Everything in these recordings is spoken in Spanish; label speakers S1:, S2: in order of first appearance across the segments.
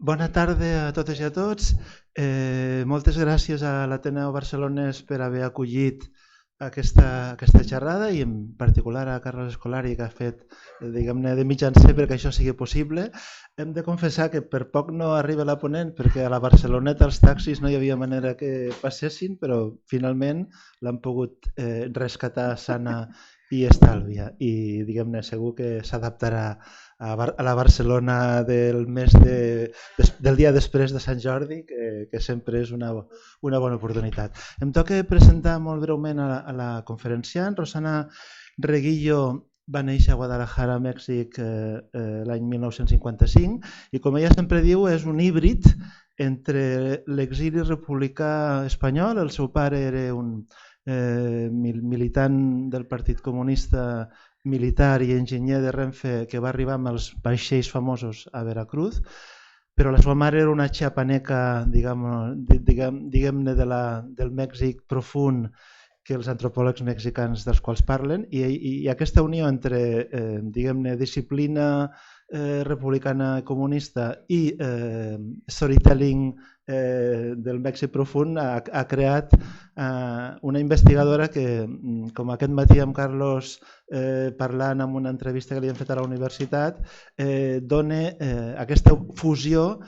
S1: Bona tarda a totes i a tots. Moltes gràcies a l'Ateneu Barcelonès per haver acollit aquesta xerrada i en particular a Carlos Escolari, que ha fet de mitjancer perquè això sigui possible. Hem de confessar que per poc no arriba la ponent perquè a la Barceloneta els taxis no hi havia manera que passessin, però finalment l'han pogut rescatar sana i estàlvia i segur que s'adaptarà a la Barcelona del del dia després de Sant Jordi, que sempre és una bona oportunitat. Em toca presentar molt breument a la conferenciant. Rosana Reguillo va néixer a Guadalajara, Mèxic, l'any 1955 i, com ella sempre diu, és un híbrid entre l'exili republicà espanyol. El seu pare era un militant del Partit Comunista, militar i enginyer de Renfe, que va arribar amb els vaixells famosos a Veracruz, però la seva mare era una xapaneca, diguem-ne, del Mèxic profund, que els antropòlegs mexicans dels quals parlen, i aquesta unió entre disciplina republicana i comunista i storytelling del Mèxic profund ha creat una investigadora que, com aquest matí amb Carlos parlant en una entrevista que li hem fet a la universitat, dona aquesta fusió,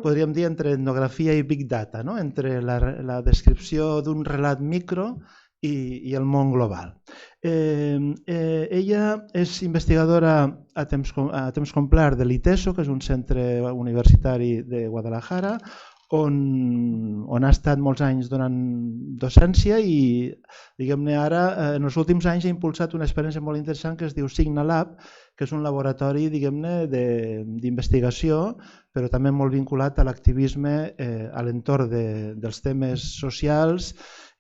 S1: podríem dir, entre etnografia i big data, no? Entre la descripció d'un relat micro i el món global. Ella és investigadora a temps complet de l'ITESO, que és un centre universitari de Guadalajara, on ha estat molts anys donant docència i, diguem-ne, ara en els últims anys ha impulsat una experiència molt interessant que es diu Signalab, que és un laboratori, diguem-ne, d'investigació, però també molt vinculat a l'activisme a l'entorn dels temes socials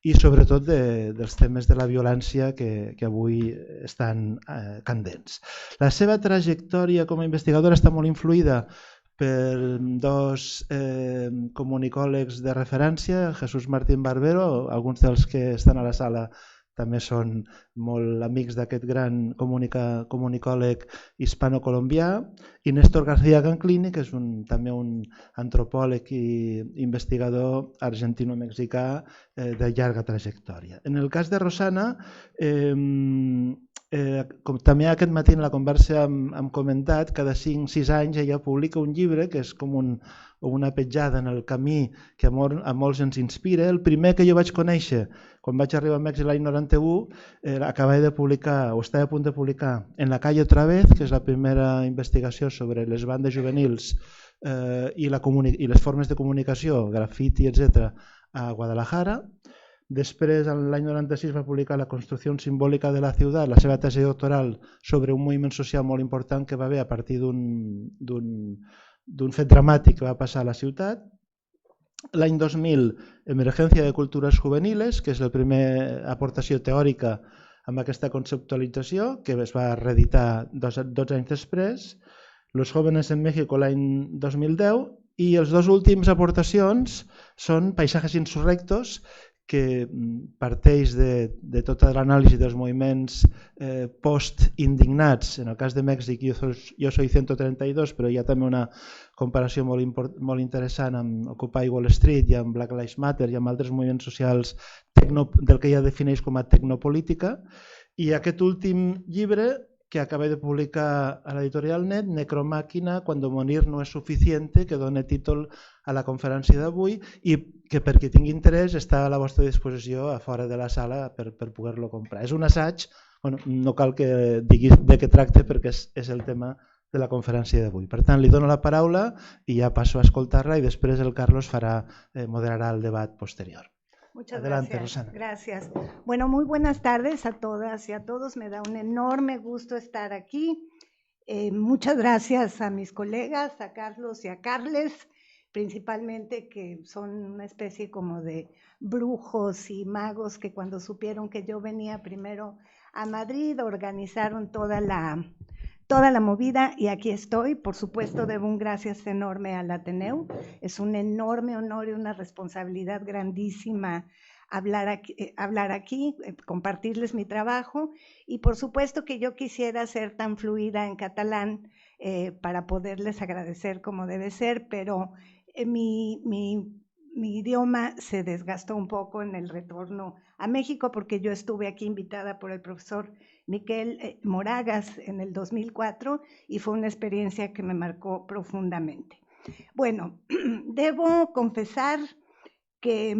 S1: i sobretot dels temes de la violència que avui estan candents. La seva trajectòria com a investigadora està molt influïda per dos comunicòlegs de referència, Jesús Martín Barbero, alguns dels que estan a la sala també són molt amics d'aquest gran comunicòleg hispano-colombià, i Néstor García Canclini, que és també un antropòleg i investigador argentino-mexicà de llarga trajectòria. En el cas de Rosana, com també aquest matí en la conversa hem comentat, cada 5-6 anys ella publica un llibre que és com una petjada en el camí que a molts ens inspira. El primer que jo vaig conèixer quan vaig arribar a Mèxic l'any 91, acabava de publicar, o estava a punt de publicar, En la calle otra vez, que és la primera investigació sobre les bandes juvenils i les formes de comunicació, grafiti, etc., a Guadalajara. Després, l'any 96, va publicar La construcció simbòlica de la ciutat, la seva tesi doctoral sobre un moviment social molt important que va haver a partir d'un fet dramàtic que va passar a la ciutat. L'any 2000, Emergència de cultures juveniles, que és la primera aportació teòrica amb aquesta conceptualització, que es va reeditar 12 anys després. Los jóvenes en México l'any 2010, i les dues últimes aportacions són Paisajes insurrectos, que parteix de tota l'anàlisi dels moviments post-indignats. En el cas de Mèxic, Jo soy 132, però hi ha també una comparació molt interessant amb Occupy Wall Street i amb Black Lives Matter i amb altres moviments socials del que ella defineix com a tecnopolítica. I aquest últim llibre, que acaba de publicar a l'editorial Net, Necromàquina, Cuando morir no es suficiente, que dona títol a la conferència d'avui i que, per qui tingui interès, està a la vostra disposició a fora de la sala per poder-lo comprar. És un assaig, no cal que diguis de què tracta perquè és el tema de la conferència d'avui. Per tant, li dono la paraula i ja passo a escoltar-la i després el Carlos moderarà el debat posterior.
S2: Muchas
S1: Adelante,
S2: gracias.
S1: Rosana.
S2: Gracias. Bueno, muy buenas tardes a todas y a todos. Me da un enorme gusto estar aquí. Muchas gracias a mis colegas, a Carlos y a Carles, principalmente, que son una especie como de brujos y magos que cuando supieron que yo venía primero a Madrid organizaron toda la movida y aquí estoy. Por supuesto, debo un gracias enorme al Ateneu. Es un enorme honor y una responsabilidad grandísima hablar aquí, compartirles mi trabajo y por supuesto que yo quisiera ser tan fluida en catalán para poderles agradecer como debe ser, pero mi idioma se desgastó un poco en el retorno a México porque yo estuve aquí invitada por el profesor Miquel Moragas en el 2004 y fue una experiencia que me marcó profundamente. Bueno, debo confesar que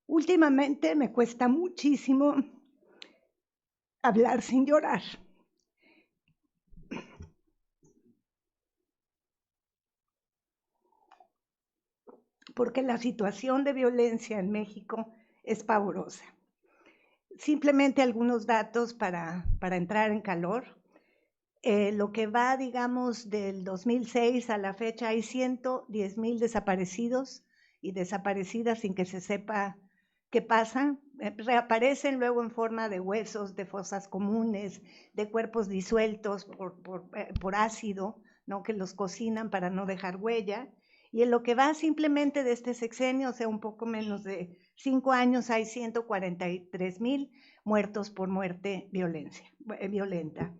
S2: últimamente me cuesta muchísimo hablar sin llorar. Porque la situación de violencia en México es pavorosa. Simplemente algunos datos para entrar en calor. Lo que va, digamos, del 2006 a la fecha, hay 110,000 desaparecidos y desaparecidas sin que se sepa qué pasa. Reaparecen luego en forma de huesos, de fosas comunes, de cuerpos disueltos por ácido, ¿no? Que los cocinan para no dejar huella. Y en lo que va simplemente de este sexenio, o sea, un poco menos de 5 años, hay 143,000 muertos por muerte violenta.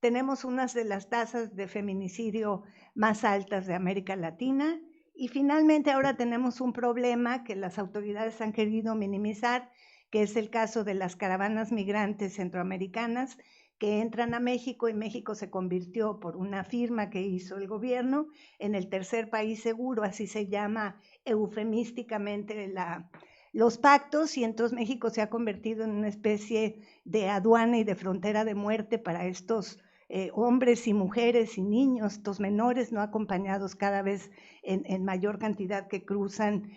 S2: Tenemos unas de las tasas de feminicidio más altas de América Latina y finalmente ahora tenemos un problema que las autoridades han querido minimizar, que es el caso de las caravanas migrantes centroamericanas que entran a México y México se convirtió por una firma que hizo el gobierno en el tercer país seguro, así se llama eufemísticamente los pactos, y entonces México se ha convertido en una especie de aduana y de frontera de muerte para estos hombres y mujeres y niños, estos menores no acompañados cada vez en mayor cantidad que cruzan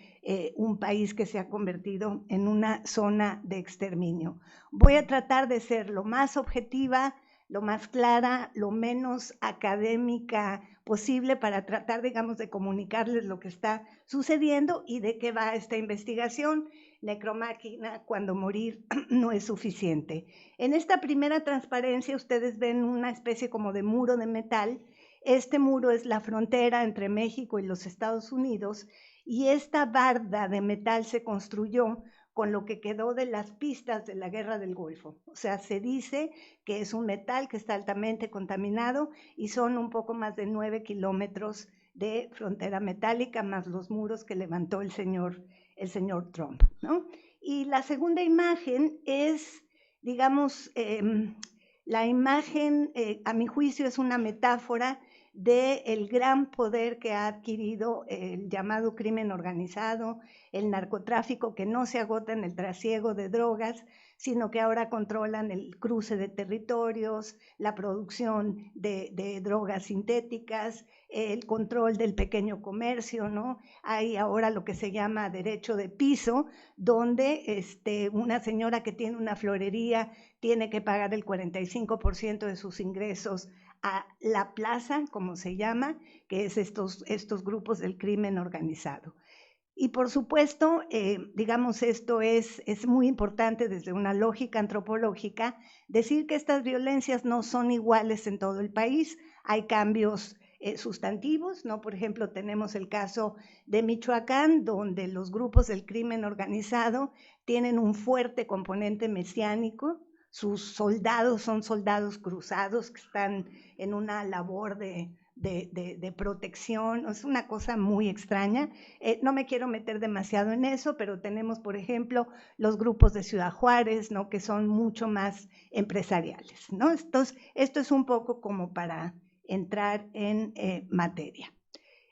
S2: un país que se ha convertido en una zona de exterminio. Voy a tratar de ser lo más objetiva, lo más clara, lo menos académica posible para tratar, digamos, de comunicarles lo que está sucediendo y de qué va esta investigación. Necromáquina, cuando morir no es suficiente. En esta primera transparencia ustedes ven una especie como de muro de metal. Este muro es la frontera entre México y los Estados Unidos y esta barda de metal se construyó con lo que quedó de las pistas de la Guerra del Golfo. O sea, se dice que es un metal que está altamente contaminado y son un poco más de 9 kilómetros de frontera metálica, más los muros que levantó el señor Trump, ¿no? Y la segunda imagen es, digamos, la imagen, a mi juicio, es una metáfora del gran poder que ha adquirido el llamado crimen organizado, el narcotráfico, que no se agota en el trasiego de drogas, sino que ahora controlan el cruce de territorios, la producción de drogas sintéticas, el control del pequeño comercio, ¿no? Hay ahora lo que se llama derecho de piso, donde una señora que tiene una florería tiene que pagar el 45% de sus ingresos a la plaza, como se llama, que es estos grupos del crimen organizado. Y por supuesto, digamos, esto es muy importante desde una lógica antropológica, decir que estas violencias no son iguales en todo el país, hay cambios sustantivos, ¿no? Por ejemplo, tenemos el caso de Michoacán, donde los grupos del crimen organizado tienen un fuerte componente mesiánico, sus soldados son soldados cruzados que están en una labor de protección, es una cosa muy extraña. No me quiero meter demasiado en eso, pero tenemos, por ejemplo, los grupos de Ciudad Juárez, ¿no? Que son mucho más empresariales, ¿no? Esto es un poco como para entrar en materia.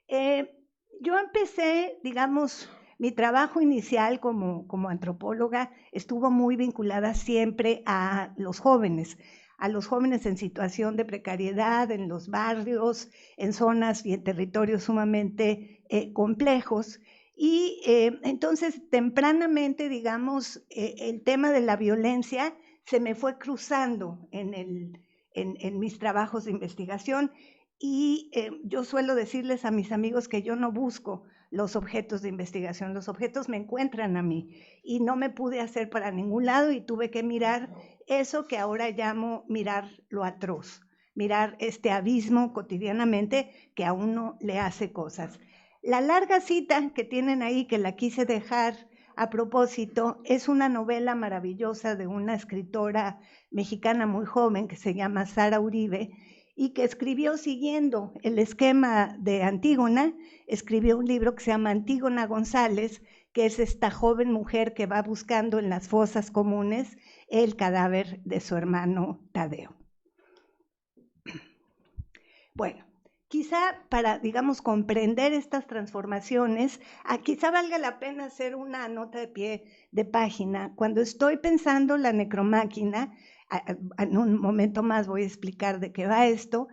S2: Yo empecé, digamos, mi trabajo inicial como antropóloga estuvo muy vinculada siempre a los jóvenes en situación de precariedad, en los barrios, en zonas y en territorios sumamente complejos. Y entonces, tempranamente, digamos, el tema de la violencia se me fue cruzando en mis trabajos de investigación y yo suelo decirles a mis amigos que yo no busco los objetos de investigación, los objetos me encuentran a mí y no me pude hacer para ningún lado y tuve que mirar eso que ahora llamo mirar lo atroz, mirar este abismo cotidianamente que a uno le hace cosas. La larga cita que tienen ahí, que la quise dejar a propósito, es una novela maravillosa de una escritora mexicana muy joven que se llama Sara Uribe, y que escribió siguiendo el esquema de Antígona, escribió un libro que se llama Antígona González, que es esta joven mujer que va buscando en las fosas comunes el cadáver de su hermano Tadeo. Bueno, quizá para, digamos, comprender estas transformaciones, quizá valga la pena hacer una nota de pie de página. Cuando estoy pensando la necromáquina, en un momento más voy a explicar de qué va esto,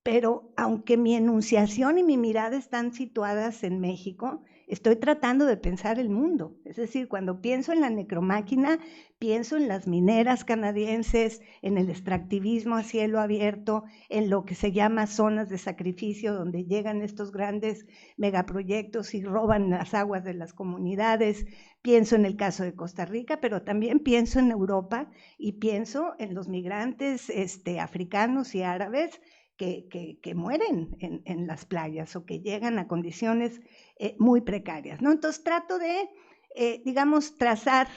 S2: pero aunque mi enunciación y mi mirada están situadas en México, estoy tratando de pensar el mundo. Es decir, cuando pienso en la necromáquina, pienso en las mineras canadienses, en el extractivismo a cielo abierto, en lo que se llama zonas de sacrificio, donde llegan estos grandes megaproyectos y roban las aguas de las comunidades. Pienso en el caso de Costa Rica, pero también pienso en Europa y pienso en los migrantes africanos y árabes que mueren en las playas o que llegan a condiciones muy precarias, ¿no? Entonces trato de, digamos, trazar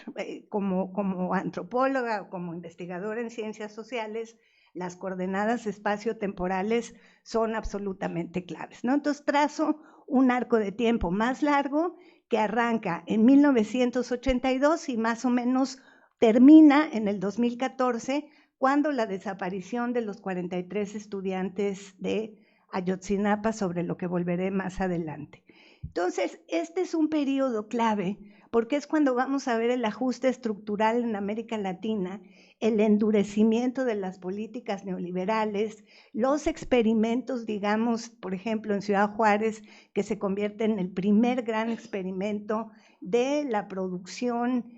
S2: como antropóloga o como investigadora en ciencias sociales, las coordenadas espaciotemporales son absolutamente claves, ¿no? Entonces trazo un arco de tiempo más largo que arranca en 1982 y más o menos termina en el 2014, cuando la desaparición de los 43 estudiantes de Ayotzinapa, sobre lo que volveré más adelante. Entonces, este es un periodo clave porque es cuando vamos a ver el ajuste estructural en América Latina, el endurecimiento de las políticas neoliberales, los experimentos, digamos, por ejemplo, en Ciudad Juárez, que se convierte en el primer gran experimento de la producción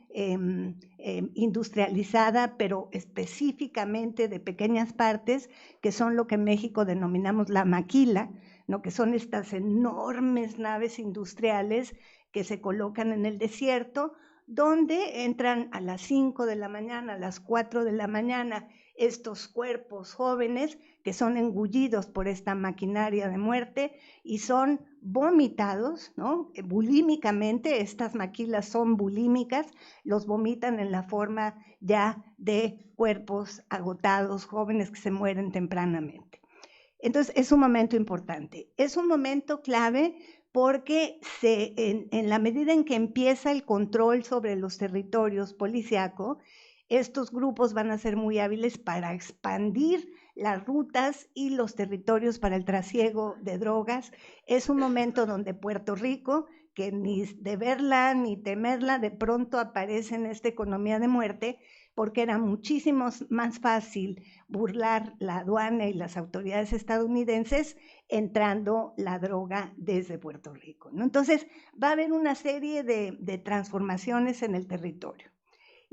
S2: industrializada, pero específicamente de pequeñas partes, que son lo que en México denominamos la maquila, ¿no? Que son estas enormes naves industriales que se colocan en el desierto, donde entran a las 5 de la mañana, a las 4 de la mañana, estos cuerpos jóvenes que son engullidos por esta maquinaria de muerte y son vomitados, ¿no? Bulímicamente, estas maquilas son bulímicas, los vomitan en la forma ya de cuerpos agotados, jóvenes que se mueren tempranamente. Entonces, es un momento importante, es un momento clave porque en la medida en que empieza el control sobre los territorios policíaco, estos grupos van a ser muy hábiles para expandir las rutas y los territorios para el trasiego de drogas. Es un momento donde Puerto Rico, que ni de verla ni temerla, de pronto aparece en esta economía de muerte, porque era muchísimo más fácil burlar la aduana y las autoridades estadounidenses entrando la droga desde Puerto Rico, ¿no? Entonces va a haber una serie de transformaciones en el territorio.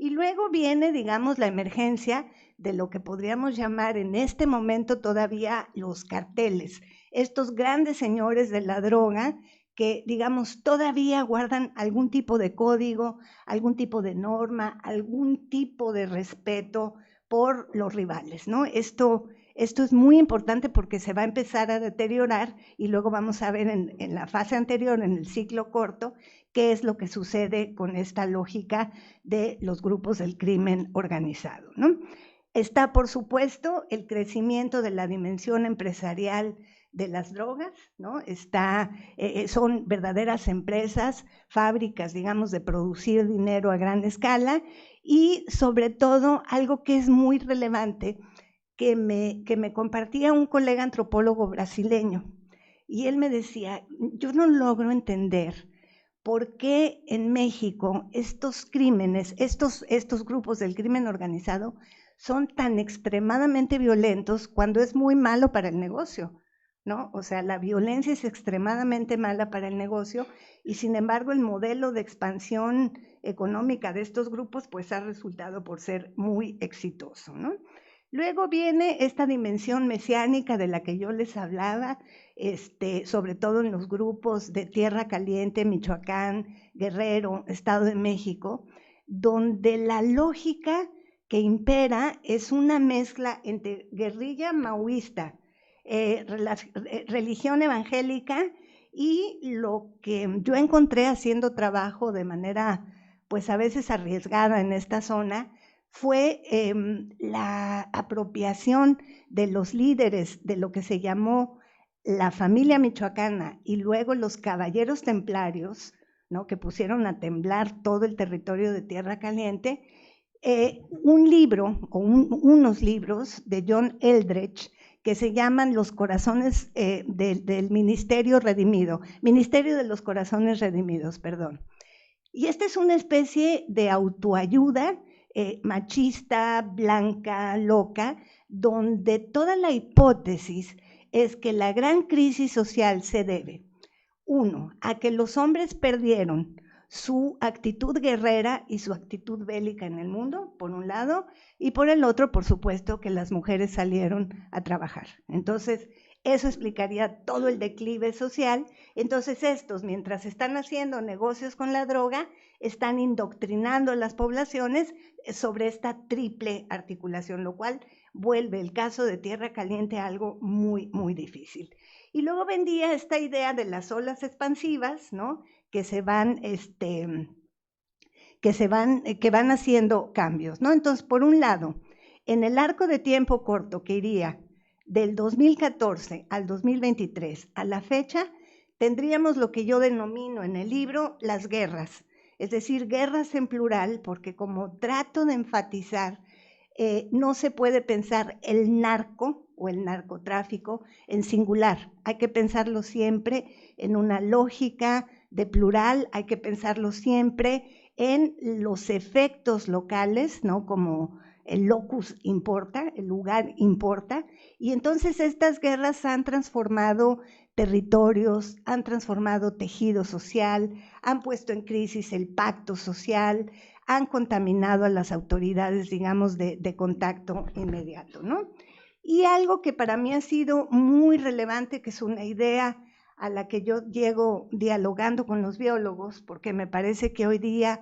S2: Y luego viene, digamos, la emergencia de lo que podríamos llamar en este momento todavía los carteles, estos grandes señores de la droga que, digamos, todavía guardan algún tipo de código, algún tipo de norma, algún tipo de respeto por los rivales, ¿no? Esto es muy importante porque se va a empezar a deteriorar y luego vamos a ver en la fase anterior, en el ciclo corto, qué es lo que sucede con esta lógica de los grupos del crimen organizado, ¿no? Está, por supuesto, el crecimiento de la dimensión empresarial de las drogas, ¿no? Son verdaderas empresas, fábricas, digamos, de producir dinero a gran escala y, sobre todo, algo que es muy relevante, que me compartía un colega antropólogo brasileño, y él me decía, yo no logro entender por qué en México estos crímenes, estos grupos del crimen organizado son tan extremadamente violentos cuando es muy malo para el negocio, ¿no? O sea, la violencia es extremadamente mala para el negocio y sin embargo el modelo de expansión económica de estos grupos pues ha resultado por ser muy exitoso, ¿no? Luego viene esta dimensión mesiánica de la que yo les hablaba, sobre todo en los grupos de Tierra Caliente, Michoacán, Guerrero, Estado de México, donde la lógica que impera es una mezcla entre guerrilla maoísta, religión evangélica y lo que yo encontré haciendo trabajo de manera, pues a veces arriesgada en esta zona, fue la apropiación de los líderes de lo que se llamó la familia michoacana y luego los caballeros templarios, ¿no?, que pusieron a temblar todo el territorio de Tierra Caliente, un libro o unos libros de John Eldredge que se llaman Los Corazones del Ministerio Redimido, Ministerio de los Corazones Redimidos, perdón. Y esta es una especie de autoayuda machista, blanca, loca, donde toda la hipótesis es que la gran crisis social se debe, uno, a que los hombres perdieron su actitud guerrera y su actitud bélica en el mundo, por un lado, y por el otro, por supuesto, que las mujeres salieron a trabajar. Entonces, eso explicaría todo el declive social. Entonces, estos, mientras están haciendo negocios con la droga, están indoctrinando a las poblaciones sobre esta triple articulación, lo cual vuelve el caso de Tierra Caliente algo muy, muy difícil. Y luego vendía esta idea de las olas expansivas, ¿no?, que van haciendo cambios, ¿no? Entonces, por un lado, en el arco de tiempo corto que iría del 2014 al 2023 a la fecha, tendríamos lo que yo denomino en el libro las guerras, es decir, guerras en plural, porque como trato de enfatizar, no se puede pensar el narco o el narcotráfico en singular, hay que pensarlo siempre en una lógica de plural, hay que pensarlo siempre en los efectos locales, ¿no?, como el locus importa, el lugar importa, y entonces estas guerras han transformado territorios, han transformado tejido social, han puesto en crisis el pacto social, han contaminado a las autoridades, digamos, de contacto inmediato, ¿no? Y algo que para mí ha sido muy relevante, que es una idea a la que yo llego dialogando con los biólogos, porque me parece que hoy día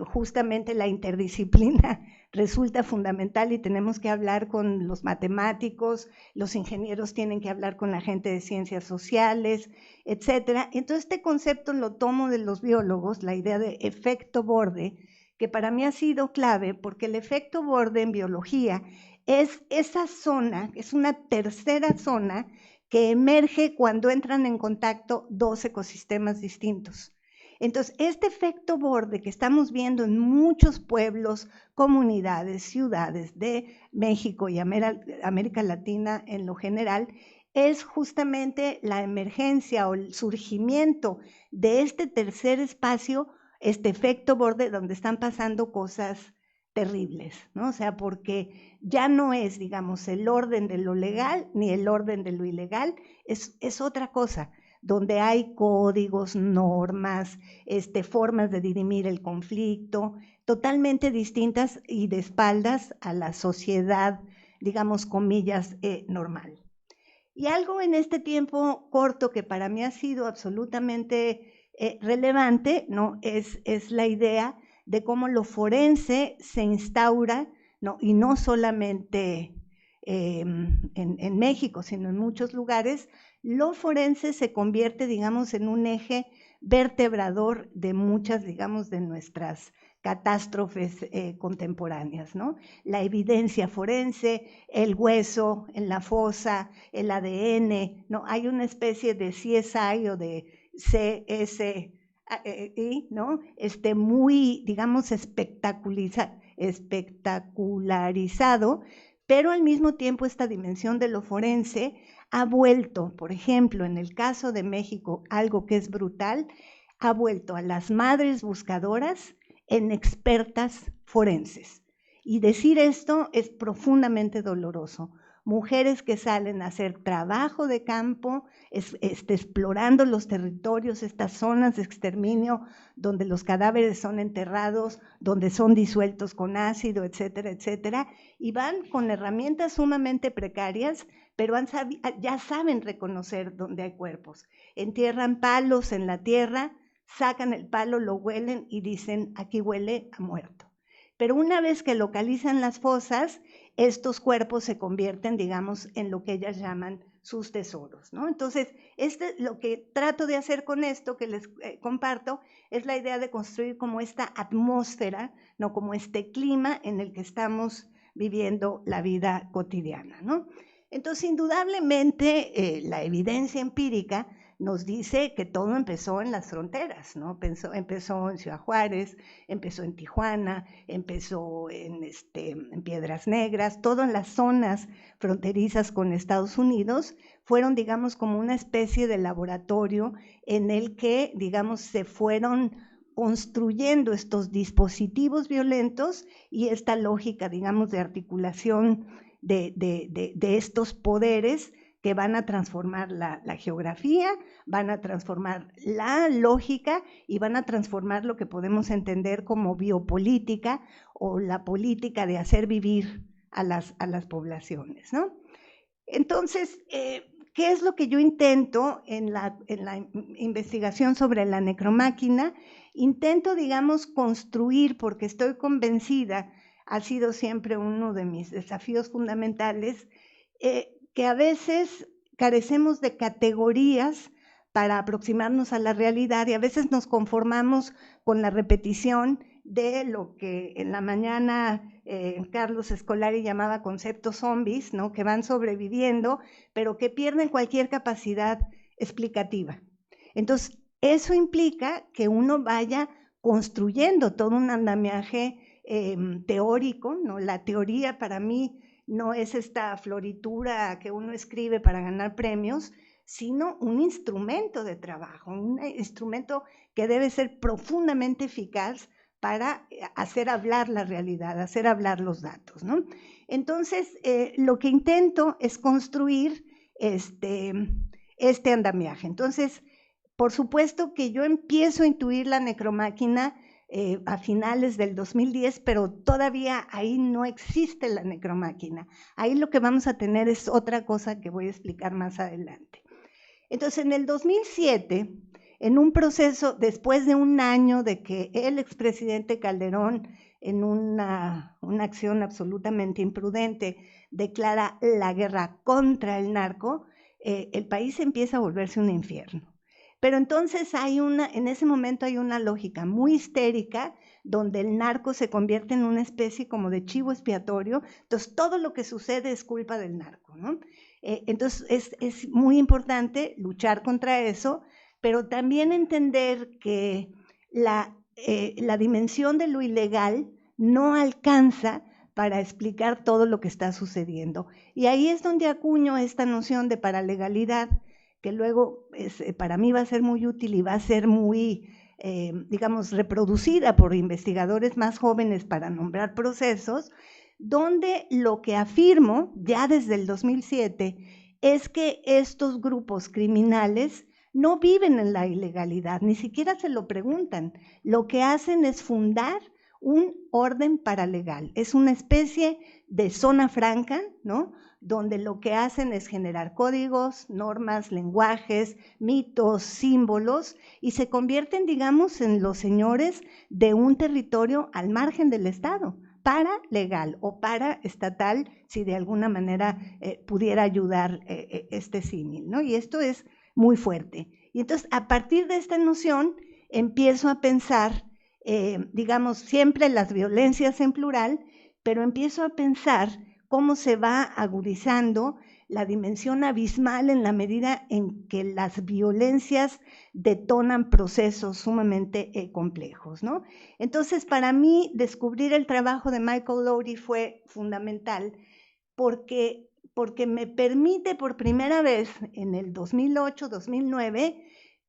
S2: justamente la interdisciplina resulta fundamental y tenemos que hablar con los matemáticos, los ingenieros tienen que hablar con la gente de ciencias sociales, etcétera. Entonces este concepto lo tomo de los biólogos, la idea de efecto borde, que para mí ha sido clave porque el efecto borde en biología es esa zona, es una tercera zona que emerge cuando entran en contacto dos ecosistemas distintos. Entonces, este efecto borde que estamos viendo en muchos pueblos, comunidades, ciudades de México y América Latina en lo general, es justamente la emergencia o el surgimiento de este tercer espacio, este efecto borde donde están pasando cosas terribles, ¿no? O sea, porque ya no es, digamos, el orden de lo legal ni el orden de lo ilegal, es otra cosa, donde hay códigos, normas, formas de dirimir el conflicto, totalmente distintas y de espaldas a la sociedad, digamos, comillas, normal. Y algo en este tiempo corto que para mí ha sido absolutamente relevante, ¿no?, es la idea de cómo lo forense se instaura, ¿no?, y no solamente en México, sino en muchos lugares, lo forense se convierte, digamos, en un eje vertebrador de muchas, digamos, de nuestras catástrofes contemporáneas, ¿no? La evidencia forense, el hueso en la fosa, el ADN, ¿no? Hay una especie de CSI o de CSI, ¿no? Muy, digamos, espectacularizado, pero al mismo tiempo esta dimensión de lo forense ha vuelto, por ejemplo, en el caso de México, algo que es brutal, ha vuelto a las madres buscadoras en expertas forenses. Y decir esto es profundamente doloroso. Mujeres que salen a hacer trabajo de campo, explorando los territorios, estas zonas de exterminio donde los cadáveres son enterrados, donde son disueltos con ácido, etcétera, etcétera, y van con herramientas sumamente precarias, pero ya saben reconocer dónde hay cuerpos. Entierran palos en la tierra, sacan el palo, lo huelen y dicen, aquí huele a muerto. Pero una vez que localizan las fosas, estos cuerpos se convierten, digamos, en lo que ellas llaman sus tesoros, ¿no? Entonces, lo que trato de hacer con esto que les comparto es la idea de construir como esta atmósfera, ¿no? Como este clima en el que estamos viviendo la vida cotidiana, ¿no? Entonces, indudablemente, la evidencia empírica nos dice que todo empezó en las fronteras, ¿no? Empezó en Ciudad Juárez, empezó en Tijuana, empezó en Piedras Negras, todas las zonas fronterizas con Estados Unidos fueron, digamos, como una especie de laboratorio en el que, digamos, se fueron construyendo estos dispositivos violentos y esta lógica, digamos, de articulación de estos poderes que van a transformar la geografía, van a transformar la lógica y van a transformar lo que podemos entender como biopolítica o la política de hacer vivir a las poblaciones, ¿no? Entonces, ¿qué es lo que yo intento en la investigación sobre la necromáquina? Intento, digamos, construir, porque estoy convencida, ha sido siempre uno de mis desafíos fundamentales, que a veces carecemos de categorías para aproximarnos a la realidad y a veces nos conformamos con la repetición de lo que en la mañana Carlos Scolari llamaba conceptos zombies, ¿no? Que van sobreviviendo, pero que pierden cualquier capacidad explicativa. Entonces, eso implica que uno vaya construyendo todo un andamiaje teórico, ¿no? La teoría para mí no es esta floritura que uno escribe para ganar premios, sino un instrumento de trabajo, un instrumento que debe ser profundamente eficaz para hacer hablar la realidad, hacer hablar los datos, ¿no? Entonces, lo que intento es construir este andamiaje. Entonces, por supuesto que yo empiezo a intuir la necromáquina a finales del 2010, pero todavía ahí no existe la necromáquina. Ahí lo que vamos a tener es otra cosa que voy a explicar más adelante. Entonces, en el 2007, en un proceso, después de un año de que el expresidente Calderón, en una acción absolutamente imprudente, declara la guerra contra el narco, el país empieza a volverse un infierno. Pero entonces en ese momento hay una lógica muy histérica donde el narco se convierte en una especie como de chivo expiatorio, entonces todo lo que sucede es culpa del narco, ¿no? Entonces es muy importante luchar contra eso, pero también entender que la dimensión de lo ilegal no alcanza para explicar todo lo que está sucediendo. Y ahí es donde acuño esta noción de paralegalidad, que luego para mí va a ser muy útil y va a ser muy, digamos, reproducida por investigadores más jóvenes para nombrar procesos, donde lo que afirmo ya desde el 2007 es que estos grupos criminales no viven en la ilegalidad, ni siquiera se lo preguntan. Lo que hacen es fundar un orden paralegal. Es una especie de zona franca, ¿no? Donde lo que hacen es generar códigos, normas, lenguajes, mitos, símbolos, y se convierten, digamos, en los señores de un territorio al margen del Estado, paralegal o paraestatal, si de alguna manera pudiera ayudar este símil, ¿no? Y esto es muy fuerte. Y entonces, a partir de esta noción, empiezo a pensar, digamos, siempre las violencias en plural, pero empiezo a pensar cómo se va agudizando la dimensión abismal en la medida en que las violencias detonan procesos sumamente complejos, ¿no? Entonces, para mí, descubrir el trabajo de Michael Lowry fue fundamental porque me permite por primera vez en el 2008-2009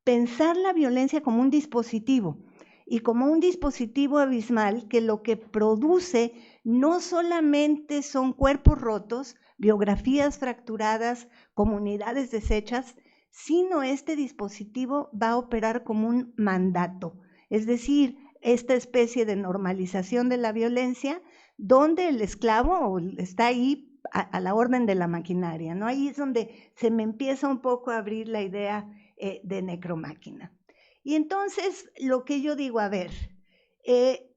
S2: pensar la violencia como un dispositivo y como un dispositivo abismal que lo que produce no solamente son cuerpos rotos, biografías fracturadas, comunidades deshechas, sino este dispositivo va a operar como un mandato, es decir, esta especie de normalización de la violencia donde el esclavo está ahí a la orden de la maquinaria, ¿no? Ahí es donde se me empieza un poco a abrir la idea de necromáquina. Y entonces lo que yo digo, a ver,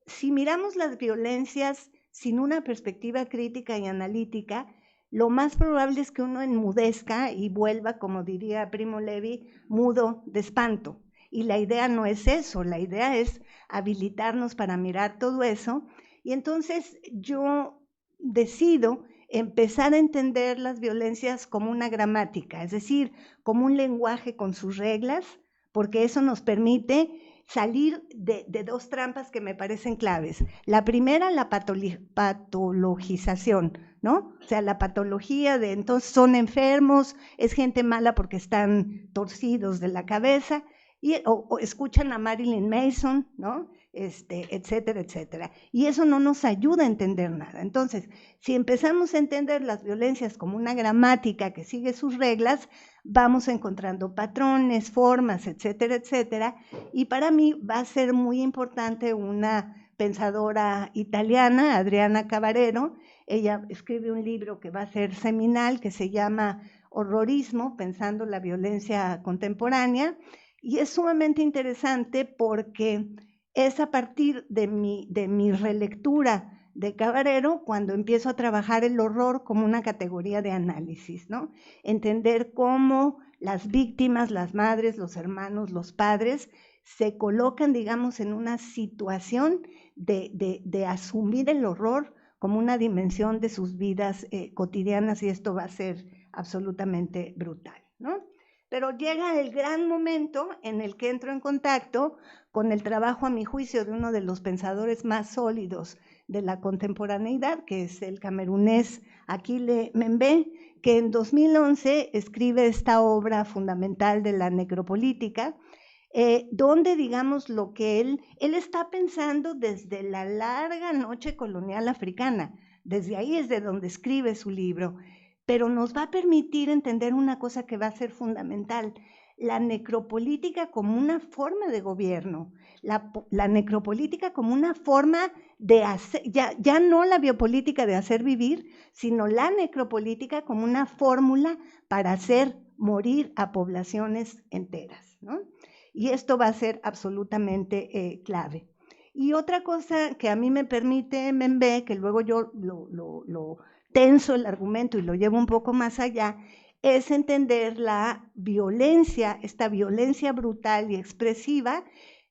S2: si miramos las violencias sin una perspectiva crítica y analítica, lo más probable es que uno enmudezca y vuelva, como diría Primo Levi, mudo de espanto. Y la idea no es eso, la idea es habilitarnos para mirar todo eso. Y entonces yo decido empezar a entender las violencias como una gramática, es decir, como un lenguaje con sus reglas, porque eso nos permite salir de dos trampas que me parecen claves. La primera, la patologización, ¿no? O sea, la patología de entonces son enfermos, es gente mala porque están torcidos de la cabeza, o escuchan a Marilyn Manson, ¿no? Etcétera, etcétera. Y eso no nos ayuda a entender nada. Entonces, si empezamos a entender las violencias como una gramática que sigue sus reglas, vamos encontrando patrones, formas, etcétera, etcétera. Y para mí va a ser muy importante una pensadora italiana, Adriana Cavarero. Ella escribe un libro que va a ser seminal, que se llama Horrorismo, pensando la violencia contemporánea. Y es sumamente interesante porque es a partir de mi relectura de Cavarero cuando empiezo a trabajar el horror como una categoría de análisis, ¿no? Entender cómo las víctimas, las madres, los hermanos, los padres, se colocan, digamos, en una situación de asumir el horror como una dimensión de sus vidas cotidianas, y esto va a ser absolutamente brutal, ¿no? Pero llega el gran momento en el que entro en contacto con el trabajo, a mi juicio, de uno de los pensadores más sólidos de la contemporaneidad, que es el camerunés Achille Mbembe, que en 2011 escribe esta obra fundamental de la necropolítica, donde, digamos, lo que él está pensando desde la larga noche colonial africana, desde ahí es de donde escribe su libro, pero nos va a permitir entender una cosa que va a ser fundamental: la necropolítica como una forma de gobierno, la necropolítica como una forma de hacer, ya no la biopolítica de hacer vivir, sino la necropolítica como una fórmula para hacer morir a poblaciones enteras, ¿no? Y esto va a ser absolutamente clave. Y otra cosa que a mí me permite Mbembe, que luego yo lo tenso el argumento y lo llevo un poco más allá, es entender la violencia, esta violencia brutal y expresiva,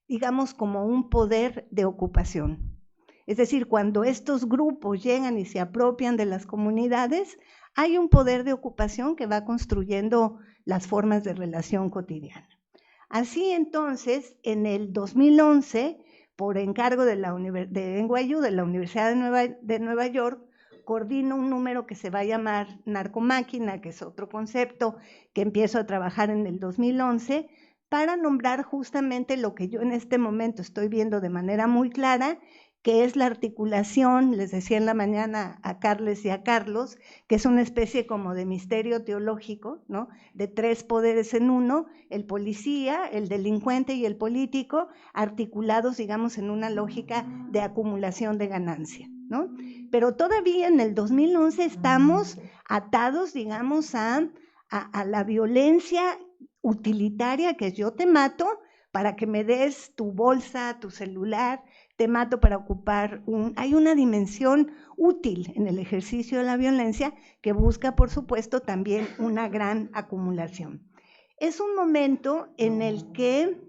S2: digamos, como un poder de ocupación. Es decir, cuando estos grupos llegan y se apropian de las comunidades, hay un poder de ocupación que va construyendo las formas de relación cotidiana. Así entonces, en el 2011, por encargo de NYU, de la Universidad de Nueva York, coordino un número que se va a llamar Narcomáquina, que es otro concepto que empiezo a trabajar en el 2011, para nombrar justamente lo que yo en este momento estoy viendo de manera muy clara, que es la articulación, les decía en la mañana a Carles y a Carlos, que es una especie como de misterio teológico, ¿no? De tres poderes en uno: el policía, el delincuente y el político, articulados, digamos, en una lógica de acumulación de ganancia, ¿no? Pero todavía en el 2011 estamos atados, digamos, a la violencia utilitaria, que es: yo te mato para que me des tu bolsa, tu celular, te mato para ocupar Hay una dimensión útil en el ejercicio de la violencia que busca, por supuesto, también una gran acumulación. Es un momento en el que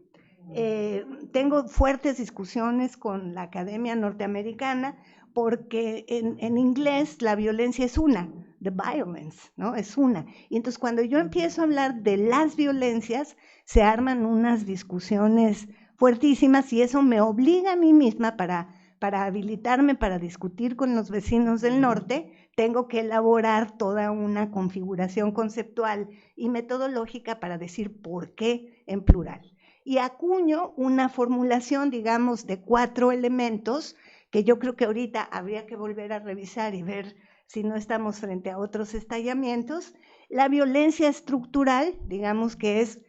S2: tengo fuertes discusiones con la academia norteamericana, porque en inglés la violencia es una, the violence, ¿no? Es una. Y entonces cuando yo empiezo a hablar de las violencias, se arman unas discusiones fuertísimas, y eso me obliga a mí misma, para habilitarme para discutir con los vecinos del norte, tengo que elaborar toda una configuración conceptual y metodológica para decir por qué en plural. Y acuño una formulación, digamos, de 4 elementos que yo creo que ahorita habría que volver a revisar y ver si no estamos frente a otros estallamientos. La violencia estructural, digamos que es,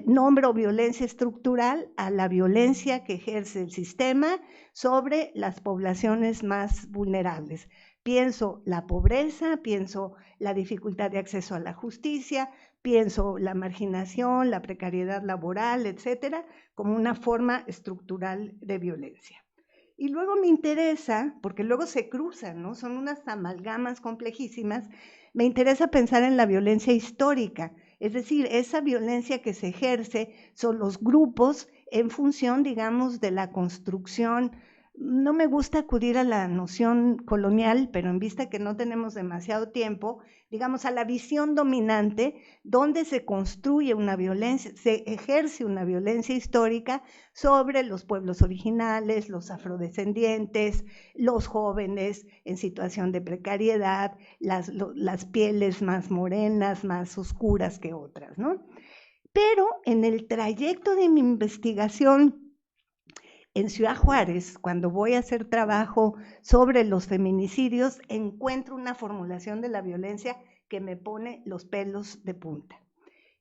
S2: nombro violencia estructural a la violencia que ejerce el sistema sobre las poblaciones más vulnerables. Pienso la pobreza, pienso la dificultad de acceso a la justicia, pienso la marginación, la precariedad laboral, etcétera, como una forma estructural de violencia. Y luego me interesa, porque luego se cruzan, ¿no? Son unas amalgamas complejísimas, me interesa pensar en la violencia histórica, es decir, esa violencia que se ejerce son los grupos en función, digamos, de la construcción. No me gusta acudir a la noción colonial, pero en vista que no tenemos demasiado tiempo, digamos, a la visión dominante, donde se construye una violencia, se ejerce una violencia histórica sobre los pueblos originales, los afrodescendientes, los jóvenes en situación de precariedad, las pieles más morenas, más oscuras que otras, ¿no? Pero en el trayecto de mi investigación en Ciudad Juárez, cuando voy a hacer trabajo sobre los feminicidios, encuentro una formulación de la violencia que me pone los pelos de punta.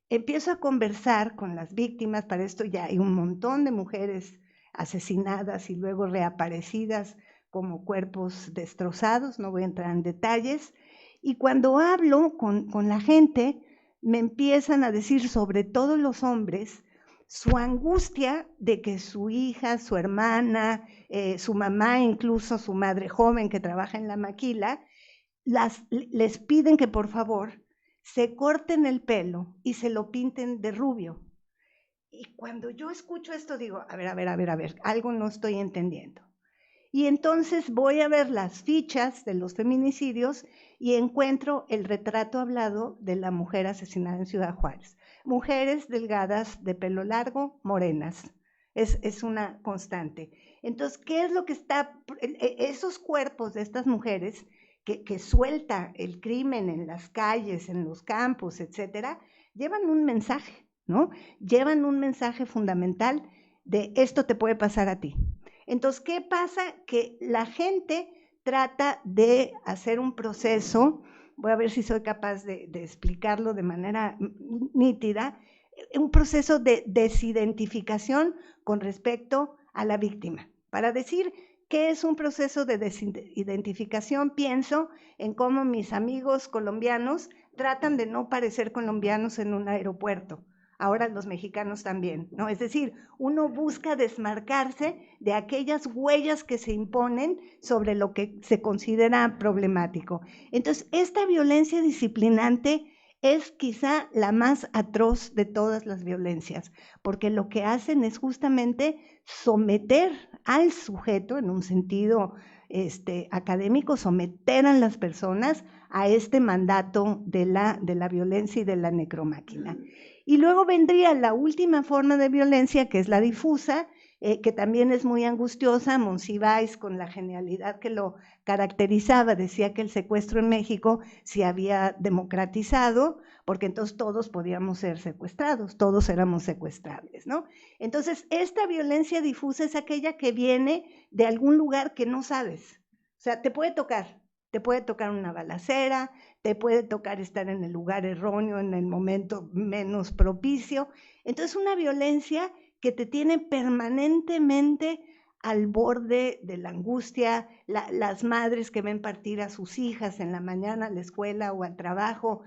S2: Empiezo a conversar con las víctimas, para esto ya hay un montón de mujeres asesinadas y luego reaparecidas como cuerpos destrozados, no voy a entrar en detalles, y cuando hablo con la gente, me empiezan a decir, sobre todo los hombres, su angustia de que su hija, su hermana, su mamá, incluso su madre joven que trabaja en la maquila, les piden que por favor se corten el pelo y se lo pinten de rubio. Y cuando yo escucho esto digo, a ver, algo no estoy entendiendo. Y entonces voy a ver las fichas de los feminicidios y encuentro el retrato hablado de la mujer asesinada en Ciudad Juárez. Mujeres delgadas, de pelo largo, morenas. Es una constante. Entonces, ¿qué es lo que está? Esos cuerpos de estas mujeres que suelta el crimen en las calles, en los campos, etcétera, llevan un mensaje, ¿no? Llevan un mensaje fundamental de esto te puede pasar a ti. Entonces, ¿qué pasa? Que la gente trata de hacer un proceso, voy a ver si soy capaz de explicarlo de manera nítida, un proceso de desidentificación con respecto a la víctima. Para decir qué es un proceso de desidentificación, pienso en cómo mis amigos colombianos tratan de no parecer colombianos en un aeropuerto. Ahora los mexicanos también, ¿no? Es decir, uno busca desmarcarse de aquellas huellas que se imponen sobre lo que se considera problemático. Entonces, esta violencia disciplinante es quizá la más atroz de todas las violencias, porque lo que hacen es justamente someter al sujeto, en un sentido académico, someter a las personas a este mandato de la violencia y de la necromáquina. Y luego vendría la última forma de violencia, que es la difusa, que también es muy angustiosa. Monsiváis, con la genialidad que lo caracterizaba, decía que el secuestro en México se había democratizado, porque entonces todos podíamos ser secuestrados, todos éramos secuestrables, ¿no? Entonces, esta violencia difusa es aquella que viene de algún lugar que no sabes. O sea, te puede tocar una balacera, te puede tocar estar en el lugar erróneo, en el momento menos propicio. Entonces, una violencia que te tiene permanentemente al borde de la angustia, las madres que ven partir a sus hijas en la mañana a la escuela o al trabajo,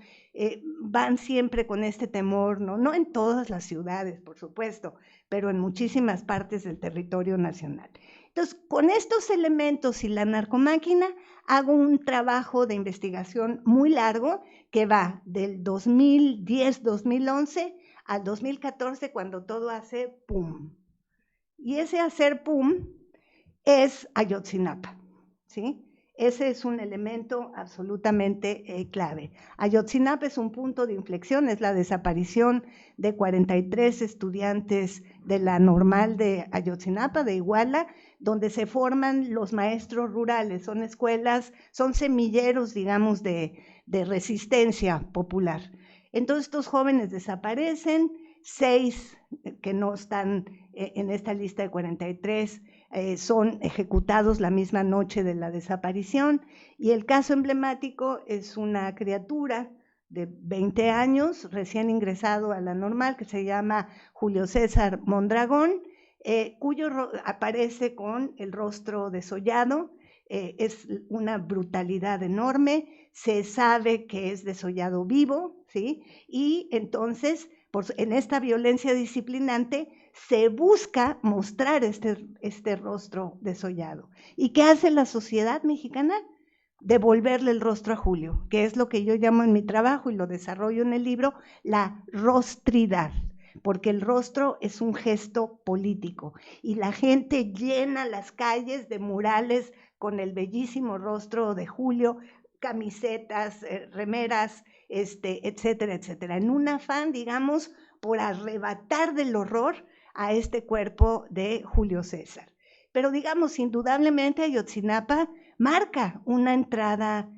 S2: van siempre con este temor, ¿no? No en todas las ciudades, por supuesto, pero en muchísimas partes del territorio nacional. Entonces, con estos elementos y la narcomáquina, hago un trabajo de investigación muy largo que va del 2010-2011 al 2014, cuando todo hace pum. Y ese hacer pum es Ayotzinapa, ¿sí? Ese es un elemento absolutamente clave. Ayotzinapa es un punto de inflexión, es la desaparición de 43 estudiantes de la normal de Ayotzinapa, de Iguala, donde se forman los maestros rurales. Son escuelas, son semilleros, digamos, de resistencia popular. Entonces estos jóvenes desaparecen, 6 que no están en esta lista de 43 son ejecutados la misma noche de la desaparición, y el caso emblemático es una criatura de 20 años, recién ingresado a la normal, que se llama Julio César Mondragón, cuyo aparece con el rostro desollado. Es una brutalidad enorme, se sabe que es desollado vivo, ¿sí? Y entonces en esta violencia disciplinante se busca mostrar este rostro desollado. ¿Y qué hace la sociedad mexicana? Devolverle el rostro a Julio, que es lo que yo llamo en mi trabajo y lo desarrollo en el libro, la rostridad, porque el rostro es un gesto político y la gente llena las calles de murales con el bellísimo rostro de Julio, camisetas, remeras, etcétera, etcétera, en un afán, digamos, por arrebatar del horror a este cuerpo de Julio César. Pero digamos, indudablemente Ayotzinapa marca una entrada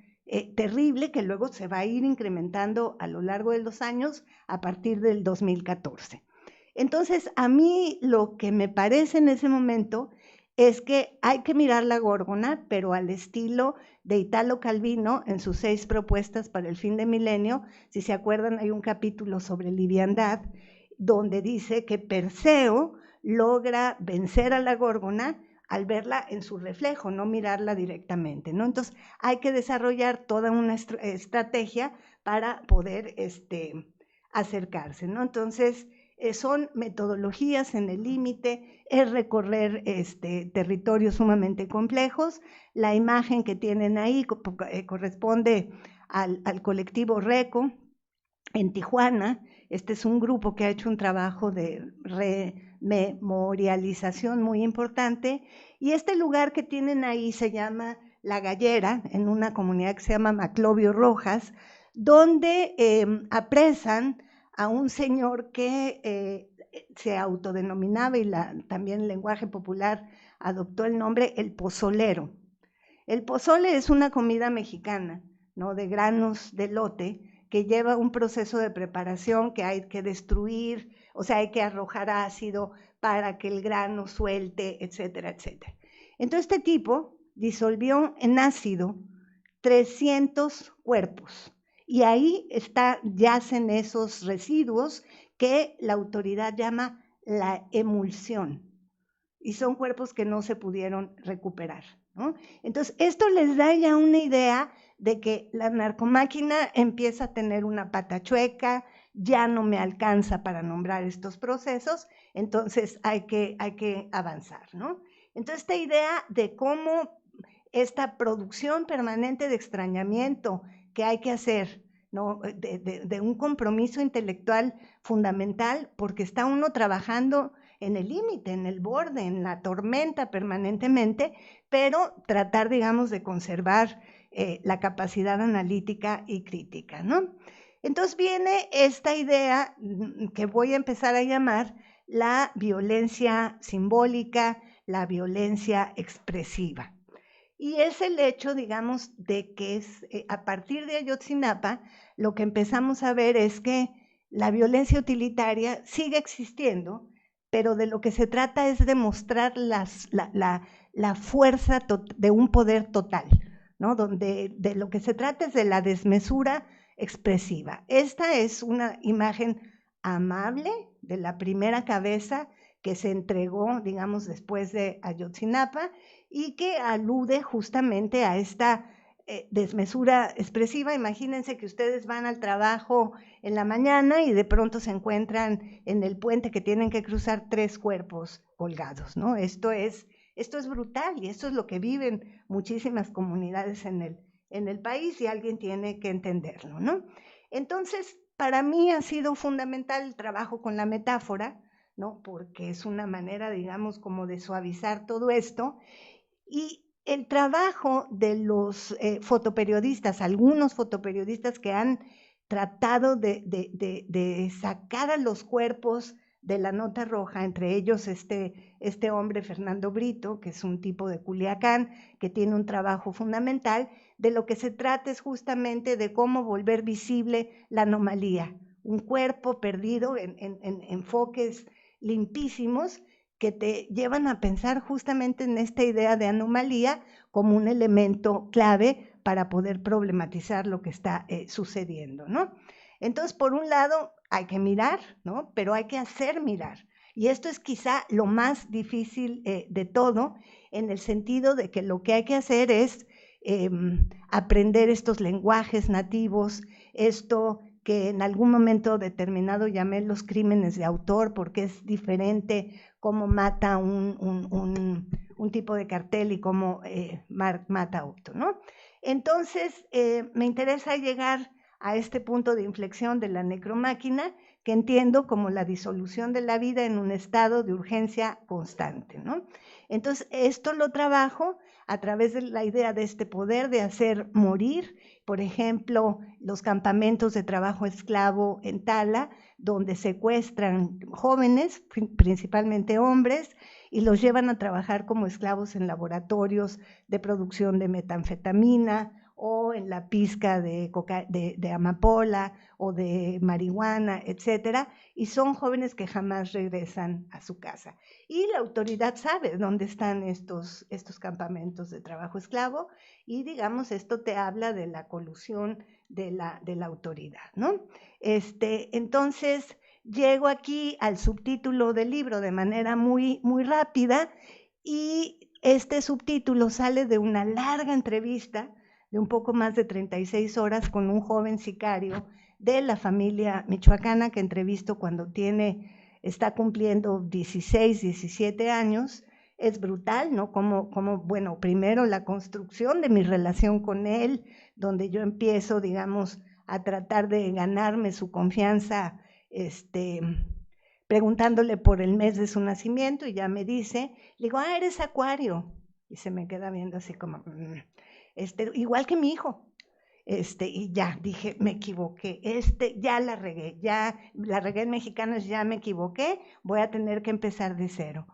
S2: terrible que luego se va a ir incrementando a lo largo de los años a partir del 2014. Entonces, a mí lo que me parece en ese momento es que hay que mirar la Górgona, pero al estilo de Italo Calvino en sus 6 propuestas para el fin de milenio. Si se acuerdan, hay un capítulo sobre liviandad, donde dice que Perseo logra vencer a la Górgona al verla en su reflejo, no mirarla directamente, ¿no? Entonces hay que desarrollar toda una estrategia para poder acercarse, ¿no? Entonces son metodologías en el límite, es recorrer territorios sumamente complejos. La imagen que tienen ahí corresponde al colectivo RECO en Tijuana. Este es un grupo que ha hecho un trabajo de rememorialización muy importante, y este lugar que tienen ahí se llama La Gallera, en una comunidad que se llama Maclovio Rojas, donde apresan a un señor que se autodenominaba, y también el lenguaje popular adoptó el nombre, el pozolero. El pozole es una comida mexicana, ¿no?, de granos de elote, que lleva un proceso de preparación que hay que destruir, o sea, hay que arrojar ácido para que el grano suelte, etcétera, etcétera. Entonces este tipo disolvió en ácido 300 cuerpos, y ahí yacen esos residuos que la autoridad llama la emulsión, y son cuerpos que no se pudieron recuperar, ¿no? Entonces esto les da ya una idea de que la narcomáquina empieza a tener una pata chueca, ya no me alcanza para nombrar estos procesos, entonces hay que avanzar, ¿no? Entonces esta idea de cómo esta producción permanente de extrañamiento que hay que hacer, ¿no?, de un compromiso intelectual fundamental, porque está uno trabajando en el límite, en el borde, en la tormenta permanentemente, pero tratar, digamos, de conservar la capacidad analítica y crítica, ¿no? Entonces viene esta idea que voy a empezar a llamar la violencia simbólica, la violencia expresiva. Y es el hecho, digamos, de que a partir de Ayotzinapa lo que empezamos a ver es que la violencia utilitaria sigue existiendo, pero de lo que se trata es de mostrar la fuerza de un poder total, ¿no? Donde de lo que se trata es de la desmesura expresiva. Esta es una imagen amable de la primera cabeza que se entregó, digamos, después de Ayotzinapa, y que alude justamente a esta desmesura expresiva. Imagínense que ustedes van al trabajo en la mañana y de pronto se encuentran en el puente que tienen que cruzar 3 cuerpos colgados, ¿no? Esto es brutal, y esto es lo que viven muchísimas comunidades en el país, y alguien tiene que entenderlo, ¿no? Entonces, para mí ha sido fundamental el trabajo con la metáfora, ¿no?, porque es una manera, digamos, como de suavizar todo esto. Y el trabajo de los fotoperiodistas, algunos fotoperiodistas que han tratado de sacar a los cuerpos de la nota roja, entre ellos este hombre Fernando Brito, que es un tipo de Culiacán, que tiene un trabajo fundamental. De lo que se trata es justamente de cómo volver visible la anomalía, un cuerpo perdido en enfoques limpísimos, que te llevan a pensar justamente en esta idea de anomalía como un elemento clave para poder problematizar lo que está sucediendo, ¿no? Entonces, por un lado, hay que mirar, ¿no?, pero hay que hacer mirar. Y esto es quizá lo más difícil de todo, en el sentido de que lo que hay que hacer es aprender estos lenguajes nativos, esto que en algún momento determinado llamé los crímenes de autor, porque es diferente cómo mata un tipo de cartel y cómo mata a otro, ¿no? Entonces, me interesa llegar a este punto de inflexión de la necromáquina, que entiendo como la disolución de la vida en un estado de urgencia constante, ¿no? Entonces, esto lo trabajo a través de la idea de este poder de hacer morir, por ejemplo, los campamentos de trabajo esclavo en Tala, donde secuestran jóvenes, principalmente hombres, y los llevan a trabajar como esclavos en laboratorios de producción de metanfetamina, o en la pizca de amapola o de marihuana, etcétera, y son jóvenes que jamás regresan a su casa. Y la autoridad sabe dónde están estos campamentos de trabajo esclavo, y digamos, esto te habla de la colusión de la autoridad, ¿no? Entonces, llego aquí al subtítulo del libro de manera muy, muy rápida, y este subtítulo sale de una larga entrevista de un poco más de 36 horas con un joven sicario de la familia michoacana que entrevisto cuando está cumpliendo 16, 17 años. Es brutal, ¿no? Bueno, primero la construcción de mi relación con él, donde yo empiezo, digamos, a tratar de ganarme su confianza, preguntándole por el mes de su nacimiento, y ya me dice, le digo, eres Acuario, y se me queda viendo así como, igual que mi hijo. Y ya dije, me equivoqué, ya la regué en mexicanos, ya me equivoqué, voy a tener que empezar de cero.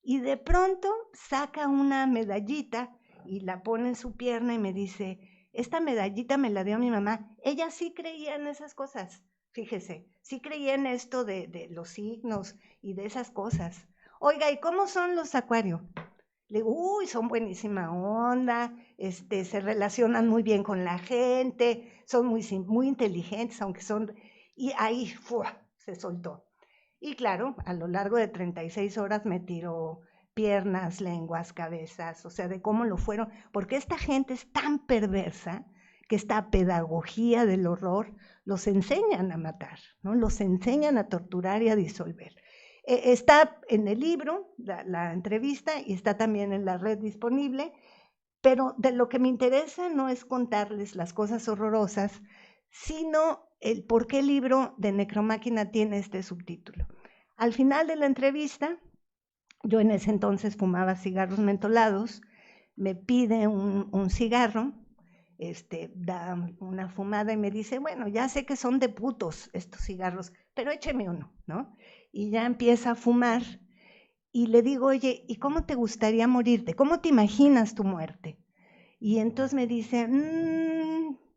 S2: Y de pronto saca una medallita y la pone en su pierna y me dice, esta medallita me la dio mi mamá. Ella sí creía en esas cosas, fíjese, sí creía en esto de los signos y de esas cosas. Oiga, ¿y cómo son los Acuario? Le digo, son buenísima onda, se relacionan muy bien con la gente, son muy inteligentes, aunque son... Y ahí se soltó. Y claro, a lo largo de 36 horas me tiró piernas, lenguas, cabezas, o sea, de cómo lo fueron, porque esta gente es tan perversa que esta pedagogía del horror los enseñan a matar, ¿no? Los enseñan a torturar y a disolver. Está en el libro, la entrevista, y está también en la red disponible, pero de lo que me interesa no es contarles las cosas horrorosas, sino el por qué el libro de Necromáquina tiene este subtítulo. Al final de la entrevista, yo en ese entonces fumaba cigarros mentolados, me pide un cigarro, da una fumada y me dice, bueno, ya sé que son de putos estos cigarros, pero écheme uno, ¿no? Y ya empieza a fumar y le digo, oye, ¿y cómo te gustaría morirte? ¿Cómo te imaginas tu muerte? Y entonces me dice,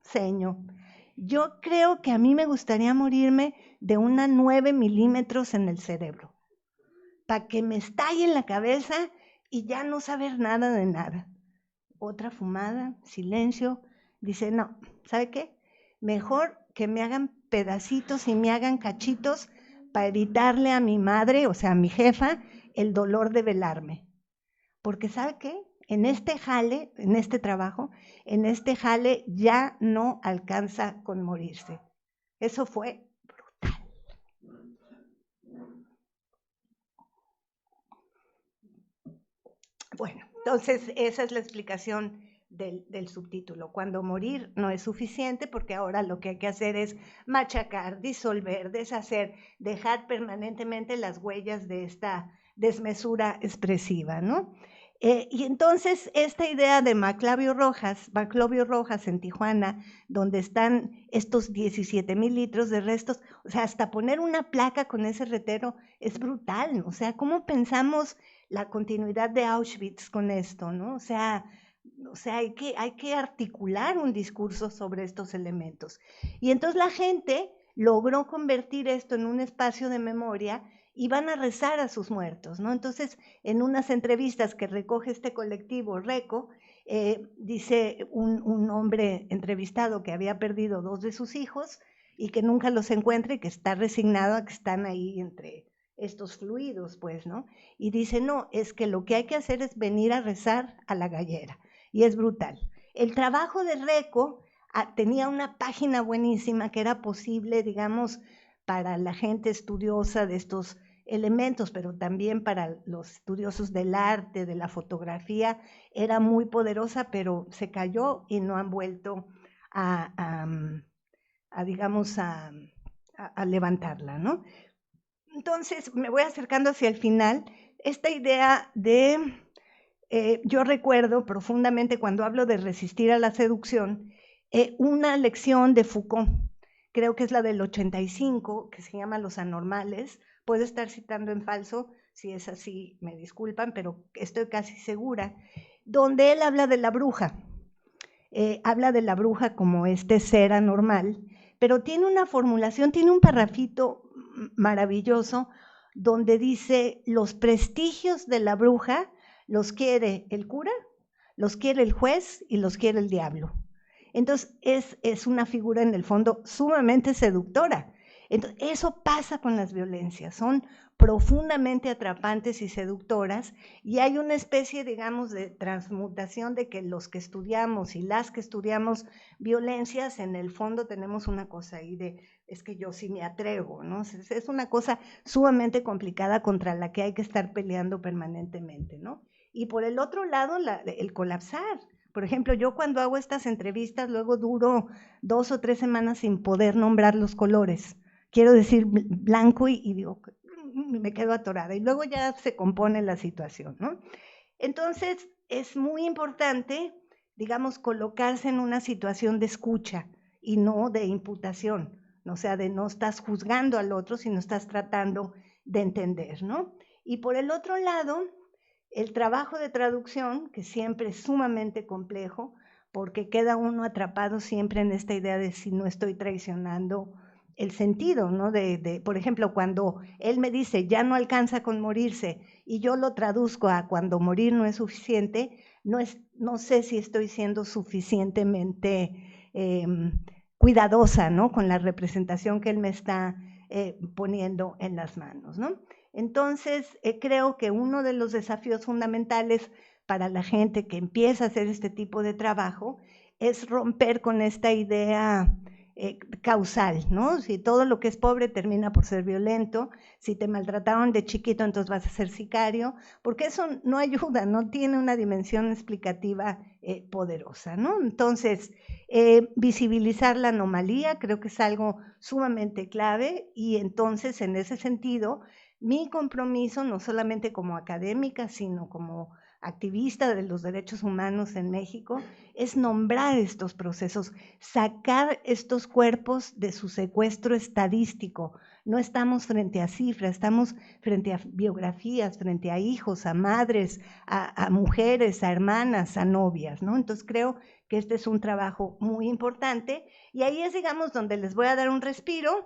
S2: señor, yo creo que a mí me gustaría morirme de una 9 milímetros en el cerebro, para que me estalle en la cabeza y ya no saber nada de nada. Otra fumada, silencio. Dice, no, ¿sabe qué? Mejor que me hagan pedacitos y me hagan cachitos para evitarle a mi madre, o sea, a mi jefa, el dolor de velarme. Porque ¿sabe qué? En este jale, en este trabajo, en este jale ya no alcanza con morirse. Eso fue brutal. Bueno, entonces esa es la explicación del subtítulo. Cuando morir no es suficiente, porque ahora lo que hay que hacer es machacar, disolver, deshacer, dejar permanentemente las huellas de esta desmesura expresiva, ¿no? Y entonces esta idea de Maclovio Rojas en Tijuana, donde están estos 17,000 litros de restos, o sea, hasta poner una placa con ese retero es brutal, ¿no? O sea, ¿cómo pensamos la continuidad de Auschwitz con esto, ¿no? O sea, hay que articular un discurso sobre estos elementos. Y entonces la gente logró convertir esto en un espacio de memoria y van a rezar a sus muertos, ¿no? Entonces, en unas entrevistas que recoge este colectivo RECO, dice un hombre entrevistado que había perdido 2 de sus hijos y que nunca los encuentra y que está resignado a que están ahí entre estos fluidos, pues, ¿no? Y dice, no, es que lo que hay que hacer es venir a rezar a la gallera. Y es brutal. El trabajo de RECO tenía una página buenísima que era posible, digamos, para la gente estudiosa de estos elementos, pero también para los estudiosos del arte, de la fotografía, era muy poderosa, pero se cayó y no han vuelto digamos, a levantarla, ¿no? Entonces, me voy acercando hacia el final. Esta idea de, yo recuerdo profundamente cuando hablo de resistir a la seducción, una lección de Foucault, creo que es la del 85, que se llama Los Anormales. Puedo estar citando en falso, si es así me disculpan, pero estoy casi segura, donde él habla de la bruja. Habla de la bruja como este ser anormal, pero tiene una formulación, tiene un parrafito maravilloso donde dice: los prestigios de la bruja los quiere el cura, los quiere el juez y los quiere el diablo. Entonces es una figura en el fondo sumamente seductora. Entonces, eso pasa con las violencias, son profundamente atrapantes y seductoras, y hay una especie, digamos, de transmutación de que los que estudiamos y las que estudiamos violencias, en el fondo tenemos una cosa ahí de, es que yo sí me atrevo, ¿no? Es una cosa sumamente complicada contra la que hay que estar peleando permanentemente, ¿no? Y por el otro lado, el colapsar. Por ejemplo, yo cuando hago estas entrevistas, luego duro 2 o 3 semanas sin poder nombrar los colores. Quiero decir blanco y digo, me quedo atorada. Y luego ya se compone la situación, ¿no? Entonces, es muy importante, digamos, colocarse en una situación de escucha y no de imputación. O sea, de no estás juzgando al otro, sino estás tratando de entender, ¿no? Y por el otro lado, el trabajo de traducción, que siempre es sumamente complejo, porque queda uno atrapado siempre en esta idea de si no estoy traicionando el sentido, ¿no? Por ejemplo, cuando él me dice, ya no alcanza con morirse, y yo lo traduzco a cuando morir no es suficiente, no sé si estoy siendo suficientemente cuidadosa, ¿no? Con la representación que él me está poniendo en las manos, ¿no? Entonces, creo que uno de los desafíos fundamentales para la gente que empieza a hacer este tipo de trabajo es romper con esta idea causal, ¿no? Si todo lo que es pobre termina por ser violento, si te maltrataron de chiquito, entonces vas a ser sicario, porque eso no ayuda, no tiene una dimensión explicativa poderosa, ¿no? Entonces, visibilizar la anomalía creo que es algo sumamente clave, y entonces, en ese sentido, mi compromiso, no solamente como académica, sino como activista de los derechos humanos en México, es nombrar estos procesos, sacar estos cuerpos de su secuestro estadístico. No estamos frente a cifras, estamos frente a biografías, frente a hijos, a madres, a mujeres, a hermanas, a novias, ¿no? Entonces creo que este es un trabajo muy importante, y ahí es, digamos, donde les voy a dar un respiro,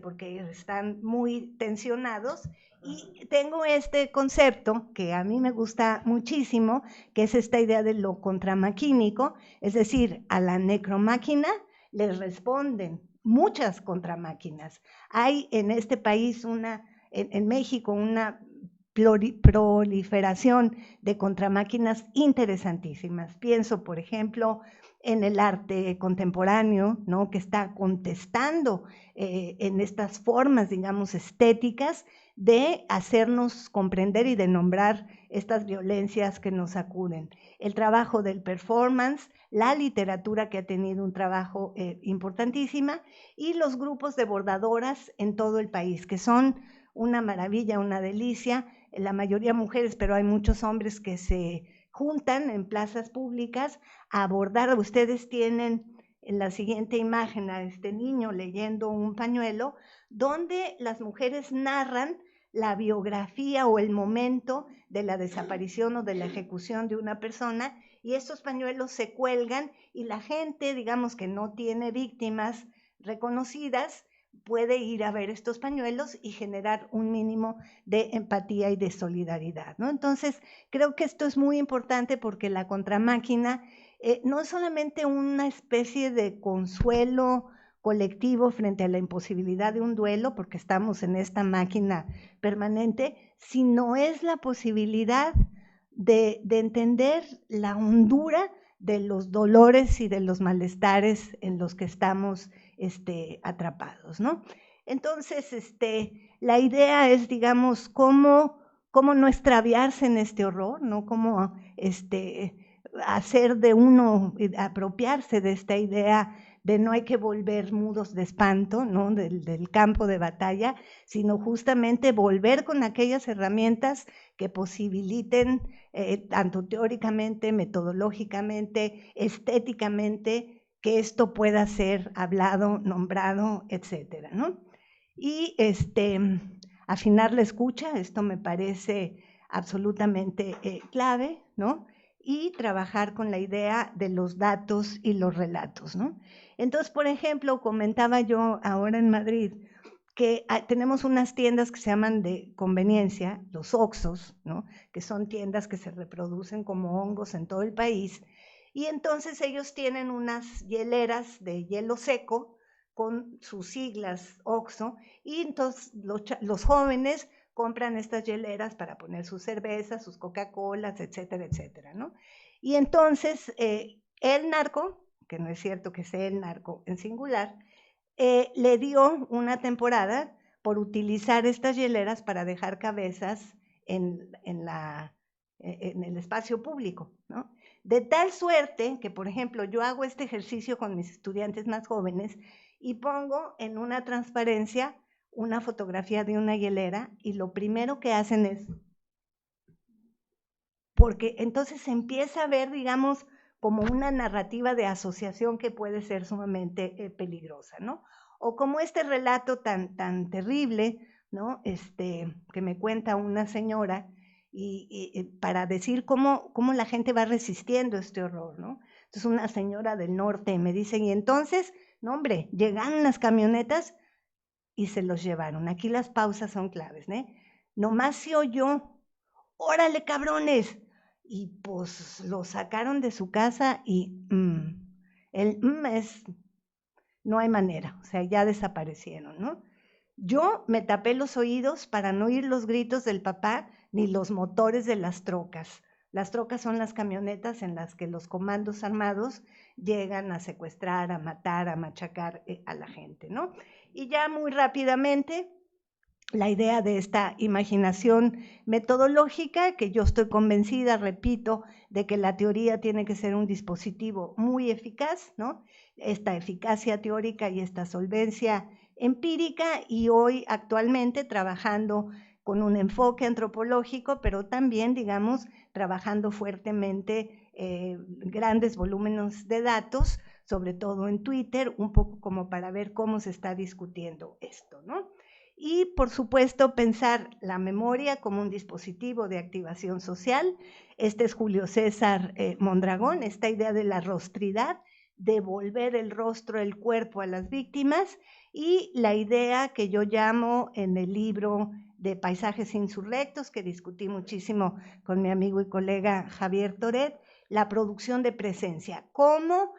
S2: porque están muy tensionados, y tengo este concepto que a mí me gusta muchísimo, que es esta idea de lo contramaquínico, es decir, a la necromáquina les responden muchas contramáquinas. Hay en este país en México, una proliferación de contramáquinas interesantísimas. Pienso, por ejemplo, en el arte contemporáneo, ¿no? Que está contestando en estas formas, digamos, estéticas de hacernos comprender y de nombrar estas violencias que nos acuden. El trabajo del performance, la literatura, que ha tenido un trabajo importantísima, y los grupos de bordadoras en todo el país, que son una maravilla, una delicia, la mayoría mujeres, pero hay muchos hombres que se juntan en plazas públicas a bordar. Ustedes tienen en la siguiente imagen a este niño leyendo un pañuelo, donde las mujeres narran la biografía o el momento de la desaparición o de la ejecución de una persona, y estos pañuelos se cuelgan, y la gente, digamos, que no tiene víctimas reconocidas, puede ir a ver estos pañuelos y generar un mínimo de empatía y de solidaridad, ¿no? Entonces, creo que esto es muy importante, porque la contramáquina no es solamente una especie de consuelo colectivo frente a la imposibilidad de un duelo, porque estamos en esta máquina permanente, sino es la posibilidad de entender la hondura de los dolores y de los malestares en los que estamos atrapados, ¿no? Entonces, la idea es, digamos, cómo no extraviarse en este horror, ¿no? Cómo hacer de uno, apropiarse de esta idea de no hay que volver mudos de espanto, ¿no? Del campo de batalla, sino justamente volver con aquellas herramientas que posibiliten, tanto teóricamente, metodológicamente, estéticamente, que esto pueda ser hablado, nombrado, etcétera, ¿no? Y afinar la escucha, esto me parece absolutamente clave, ¿no? Y trabajar con la idea de los datos y los relatos, ¿no? Entonces, por ejemplo, comentaba yo ahora en Madrid que tenemos unas tiendas que se llaman de conveniencia, los Oxxos, ¿no? Que son tiendas que se reproducen como hongos en todo el país, y entonces ellos tienen unas hieleras de hielo seco con sus siglas Oxxo, y entonces los jóvenes compran estas hieleras para poner sus cervezas, sus Coca-Colas, etcétera, etcétera, ¿no? Y entonces el narco, que no es cierto que sea el narco en singular, le dio una temporada por utilizar estas hieleras para dejar cabezas en el espacio público, ¿no? De tal suerte que, por ejemplo, yo hago este ejercicio con mis estudiantes más jóvenes y pongo en una transparencia una fotografía de una hielera y lo primero que hacen es, porque entonces se empieza a ver, digamos, como una narrativa de asociación que puede ser sumamente peligrosa, ¿no? O como este relato tan terrible, ¿no? Que me cuenta una señora y para decir cómo la gente va resistiendo este horror, ¿no? Entonces una señora del norte me dice, y entonces, no hombre, llegaron las camionetas y se los llevaron. Aquí las pausas son claves, ¿no? Nomás se oyó, órale cabrones, y pues lo sacaron de su casa y es, no hay manera, o sea, ya desaparecieron, ¿no? Yo me tapé los oídos para no oír los gritos del papá ni los motores de las trocas. Las trocas son las camionetas en las que los comandos armados llegan a secuestrar, a matar, a machacar a la gente, ¿no? Y ya muy rápidamente, la idea de esta imaginación metodológica, que yo estoy convencida, repito, de que la teoría tiene que ser un dispositivo muy eficaz, ¿no? Esta eficacia teórica y esta solvencia empírica, y hoy actualmente trabajando con un enfoque antropológico, pero también, digamos, trabajando fuertemente grandes volúmenes de datos, sobre todo en Twitter, un poco como para ver cómo se está discutiendo esto, ¿no? Y, por supuesto, pensar la memoria como un dispositivo de activación social. Este es Julio César Mondragón, esta idea de la rostridad, devolver el rostro, el cuerpo a las víctimas, y la idea que yo llamo en el libro de Paisajes Insurrectos, que discutí muchísimo con mi amigo y colega Javier Toret, la producción de presencia. Cómo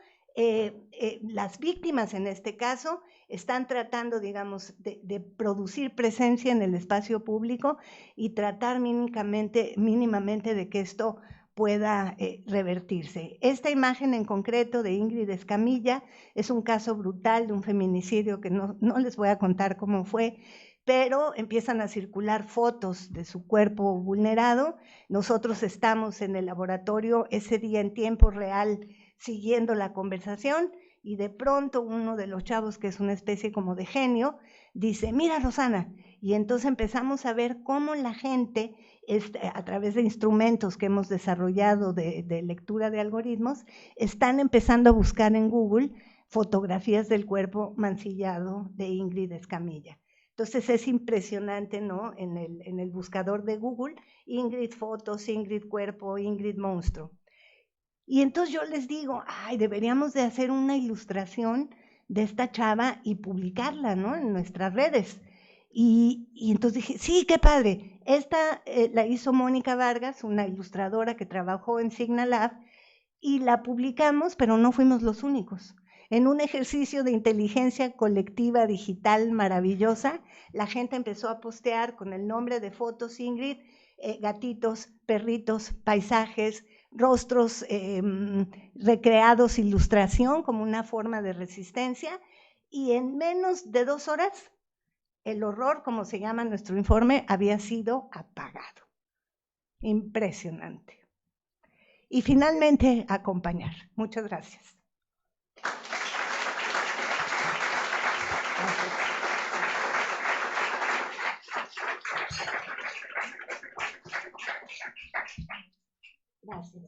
S2: las víctimas, en este caso, están tratando, digamos, de producir presencia en el espacio público y tratar mínimamente de que esto pueda revertirse. Esta imagen en concreto de Ingrid Escamilla es un caso brutal de un feminicidio que no les voy a contar cómo fue, pero empiezan a circular fotos de su cuerpo vulnerado. Nosotros estamos en el laboratorio ese día en tiempo real siguiendo la conversación, y de pronto uno de los chavos, que es una especie como de genio, dice, mira Rosana, y entonces empezamos a ver cómo la gente, a través de instrumentos que hemos desarrollado de lectura de algoritmos, están empezando a buscar en Google fotografías del cuerpo mancillado de Ingrid Escamilla. Entonces es impresionante, ¿no? En el buscador de Google, Ingrid fotos, Ingrid cuerpo, Ingrid monstruo. Y entonces yo les digo, ay, deberíamos de hacer una ilustración de esta chava y publicarla, ¿no? En nuestras redes. Y entonces dije, sí, qué padre. Esta la hizo Mónica Vargas, una ilustradora que trabajó en Signalab, y la publicamos, pero no fuimos los únicos. En un ejercicio de inteligencia colectiva digital maravillosa, la gente empezó a postear con el nombre de Fotos Ingrid, gatitos, perritos, paisajes, rostros recreados, ilustración como una forma de resistencia, y en menos de 2 horas el horror, como se llama nuestro informe, había sido apagado. Impresionante. Y finalmente, acompañar. Muchas gracias. Gracias.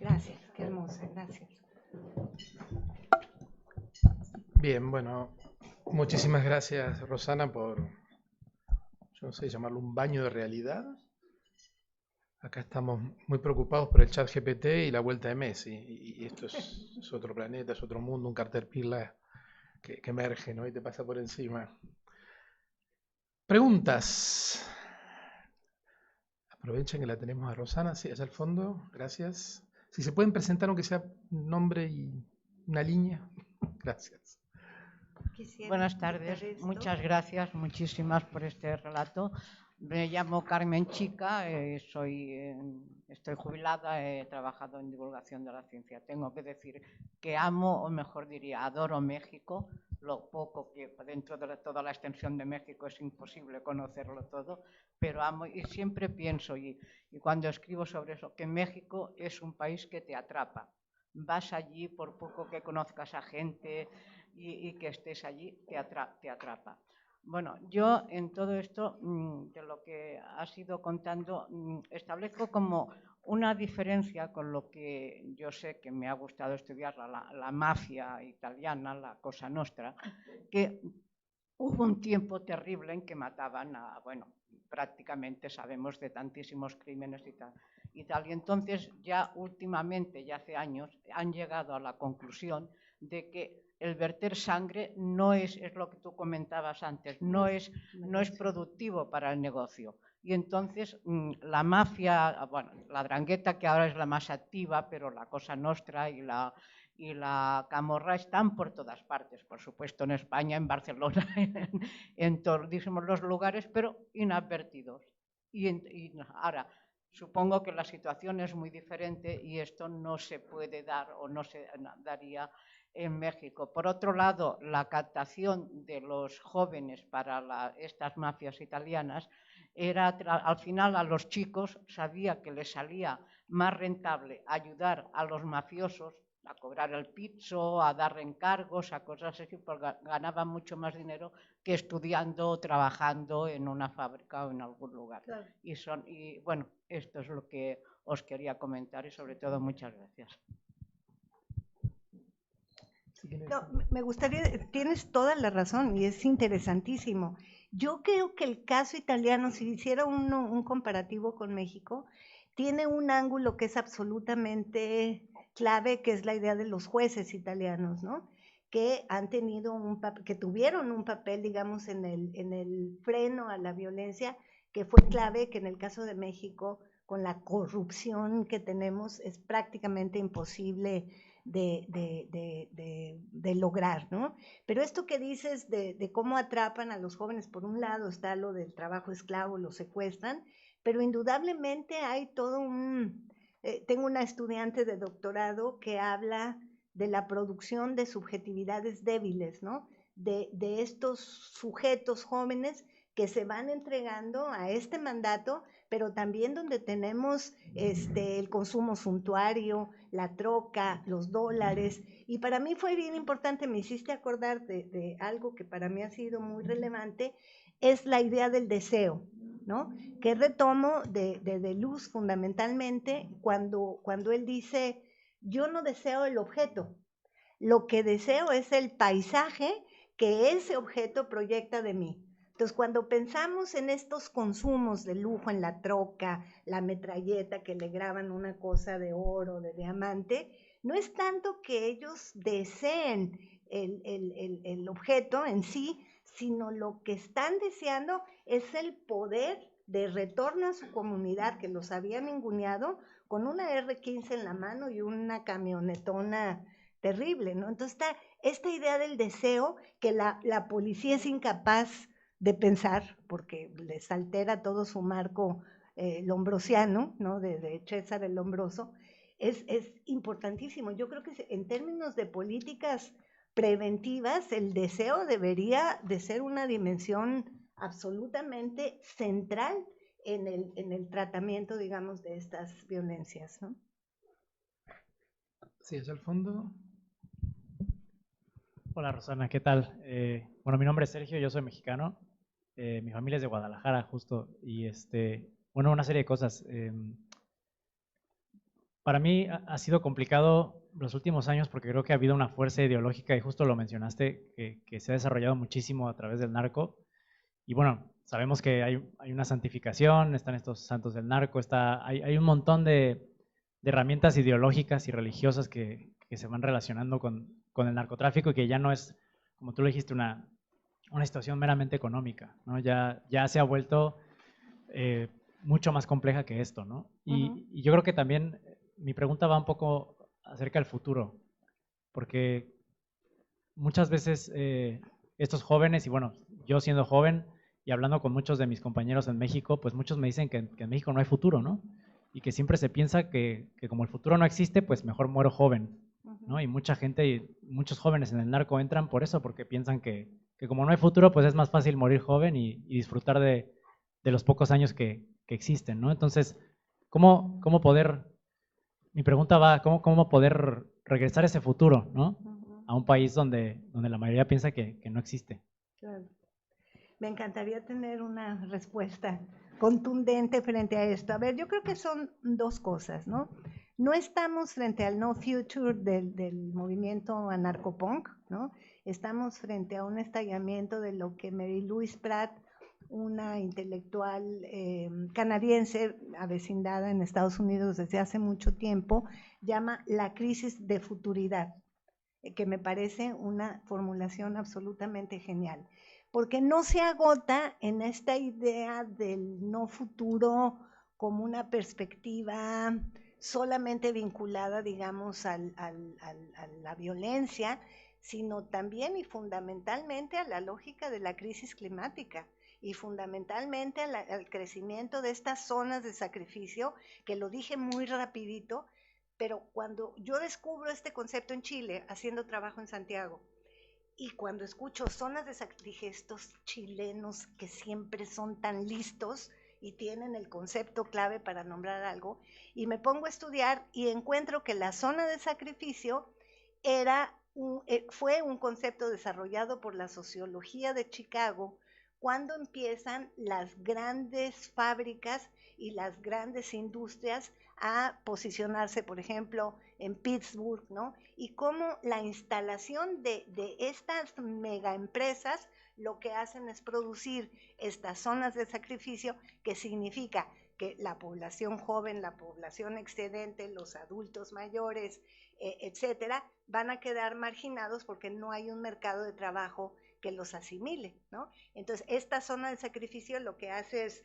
S2: Gracias, qué hermosa, gracias.
S3: Bien, bueno, muchísimas gracias, Rosana, por, yo no sé, llamarlo un baño de realidad. Acá estamos muy preocupados por el chat GPT y la vuelta de Messi, y esto es otro planeta, es otro mundo, un Caterpillar que emerge, ¿no? Y te pasa por encima. Preguntas. Aprovechen que la tenemos a Rosana, sí, allá al fondo, gracias. Si se pueden presentar, aunque sea un nombre y una línea, gracias.
S4: Buenas tardes, muchas gracias, muchísimas por este relato. Me llamo Carmen Chica, estoy jubilada, he trabajado en divulgación de la ciencia. Tengo que decir que amo, o mejor diría, adoro México, lo poco que dentro de toda la extensión de México es imposible conocerlo todo, pero amo y siempre pienso, y cuando escribo sobre eso, que México es un país que te atrapa. Vas allí, por poco que conozcas a gente y que estés allí, te atrapa. Bueno, yo en todo esto, de lo que has ido contando, establezco como una diferencia con lo que yo sé que me ha gustado estudiar, la mafia italiana, la Cosa Nostra, que hubo un tiempo terrible en que mataban bueno, prácticamente sabemos de tantísimos crímenes y tal. Y entonces ya últimamente, ya hace años, han llegado a la conclusión de que el verter sangre no es lo que tú comentabas antes, no es productivo para el negocio. Y entonces la mafia, bueno, la 'Ndrangheta, que ahora es la más activa, pero la Cosa Nostra y la Camorra están por todas partes, por supuesto en España, en Barcelona, en todísimos los lugares, pero inadvertidos. Y ahora, supongo que la situación es muy diferente y esto no se puede dar o no se daría en México. Por otro lado, la captación de los jóvenes para estas mafias italianas era, al final, a los chicos sabía que les salía más rentable ayudar a los mafiosos a cobrar el pizzo, a dar encargos, a cosas así, porque ganaban mucho más dinero que estudiando o trabajando en una fábrica o en algún lugar. Claro. Y bueno, esto es lo que os quería comentar y sobre todo muchas gracias.
S2: No, me gustaría, tienes toda la razón y es interesantísimo. Yo creo que el caso italiano, si hiciera un comparativo con México, tiene un ángulo que es absolutamente clave, que es la idea de los jueces italianos, ¿no? Que han tenido que tuvieron un papel, digamos, en el freno a la violencia, que fue clave, que en el caso de México, con la corrupción que tenemos, es prácticamente imposible de lograr, ¿no? Pero esto que dices de cómo atrapan a los jóvenes, por un lado está lo del trabajo esclavo, los secuestran, pero indudablemente hay todo tengo una estudiante de doctorado que habla de la producción de subjetividades débiles, ¿no? De estos sujetos jóvenes que se van entregando a este mandato, pero también donde tenemos el consumo suntuario, la troca, los dólares. Y para mí fue bien importante, me hiciste acordar de algo que para mí ha sido muy relevante, es la idea del deseo, ¿no? Que retomo de Luz fundamentalmente cuando él dice, yo no deseo el objeto, lo que deseo es el paisaje que ese objeto proyecta de mí. Entonces, cuando pensamos en estos consumos de lujo, en la troca, la metralleta que le graban una cosa de oro, de diamante, no es tanto que ellos deseen el objeto en sí, sino lo que están deseando es el poder de retorno a su comunidad que los había ninguneado con una R15 en la mano y una camionetona terrible, ¿no? Entonces está esta idea del deseo que la policía es incapaz de pensar, porque les altera todo su marco lombrosiano, ¿no? de César el Lombroso, es importantísimo. Yo creo que en términos de políticas preventivas, el deseo debería de ser una dimensión absolutamente central en el tratamiento, digamos, de estas violencias, ¿no?
S3: Sí, allá al fondo.
S5: Hola Rosana, ¿qué tal? Bueno, mi nombre es Sergio, yo soy mexicano, mi familia es de Guadalajara justo, y bueno, una serie de cosas. Para mí ha sido complicado los últimos años porque creo que ha habido una fuerza ideológica, y justo lo mencionaste, que se ha desarrollado muchísimo a través del narco. Y bueno, sabemos que hay una santificación, están estos santos del narco, hay un montón de herramientas ideológicas y religiosas que se van relacionando con el narcotráfico, y que ya no es, como tú lo dijiste, una situación meramente económica, ¿no? Ya se ha vuelto mucho más compleja que esto, ¿no? Y yo creo que también mi pregunta va un poco acerca del futuro, porque muchas veces estos jóvenes, y bueno, yo siendo joven y hablando con muchos de mis compañeros en México, pues muchos me dicen que en México no hay futuro, ¿no? Y que siempre se piensa que como el futuro no existe, pues mejor muero joven, ¿no? Y mucha gente, y muchos jóvenes en el narco entran por eso, porque piensan que como no hay futuro, pues es más fácil morir joven y disfrutar de los pocos años que existen, ¿no? Entonces, ¿cómo poder, mi pregunta va, ¿cómo poder regresar ese futuro, ¿no? A un país donde la mayoría piensa que no existe?
S2: Claro. Me encantaría tener una respuesta contundente frente a esto. A ver, yo creo que son dos cosas, ¿no? No estamos frente al no future del movimiento anarcopunk, ¿no? Estamos frente a un estallamiento de lo que Mary Louise Pratt, una intelectual canadiense avecindada en Estados Unidos desde hace mucho tiempo, llama la crisis de futuridad, que me parece una formulación absolutamente genial, porque no se agota en esta idea del no futuro como una perspectiva solamente vinculada, digamos, a la violencia, sino también y fundamentalmente a la lógica de la crisis climática y fundamentalmente al crecimiento de estas zonas de sacrificio, que lo dije muy rapidito, pero cuando yo descubro este concepto en Chile, haciendo trabajo en Santiago, y cuando escucho zonas de sacrificio, estos chilenos que siempre son tan listos y tienen el concepto clave para nombrar algo, y me pongo a estudiar y encuentro que la zona de sacrificio fue un concepto desarrollado por la sociología de Chicago cuando empiezan las grandes fábricas y las grandes industrias a posicionarse, por ejemplo, en Pittsburgh, ¿no? Y cómo la instalación de estas megaempresas lo que hacen es producir estas zonas de sacrificio, que significa que la población joven, la población excedente, los adultos mayores, etcétera, van a quedar marginados porque no hay un mercado de trabajo que los asimile, ¿no? Entonces, esta zona de sacrificio lo que hace es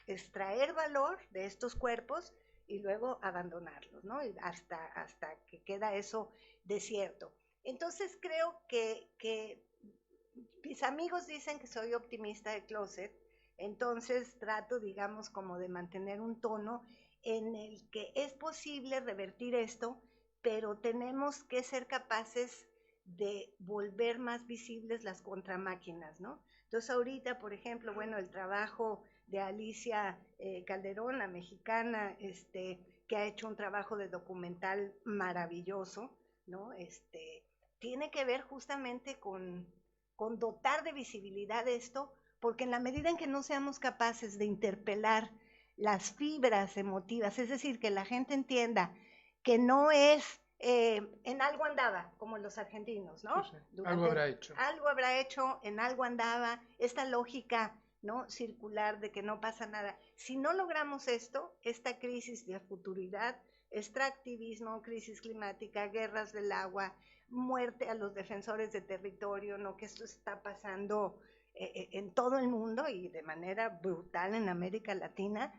S2: extraer valor de estos cuerpos y luego abandonarlos, ¿no? Hasta que queda eso desierto. Entonces creo que mis amigos dicen que soy optimista de closet, entonces trato, digamos, como de mantener un tono en el que es posible revertir esto, pero tenemos que ser capaces de volver más visibles las contramáquinas, ¿no? Entonces ahorita, por ejemplo, bueno, el trabajo de Alicia Calderón, la mexicana, que ha hecho un trabajo de documental maravilloso, ¿no? Tiene que ver justamente con dotar de visibilidad esto, porque en la medida en que no seamos capaces de interpelar las fibras emotivas, es decir, que la gente entienda que no es en algo andaba, como los argentinos, ¿no?
S3: Sí, sí. Algo habrá hecho.
S2: Algo habrá hecho, en algo andaba, esta lógica, ¿no?, circular de que no pasa nada. Si no logramos esto, esta crisis de futuridad, extractivismo, crisis climática, guerras del agua, muerte a los defensores de territorio, ¿no?, que esto está pasando en todo el mundo y de manera brutal en América Latina,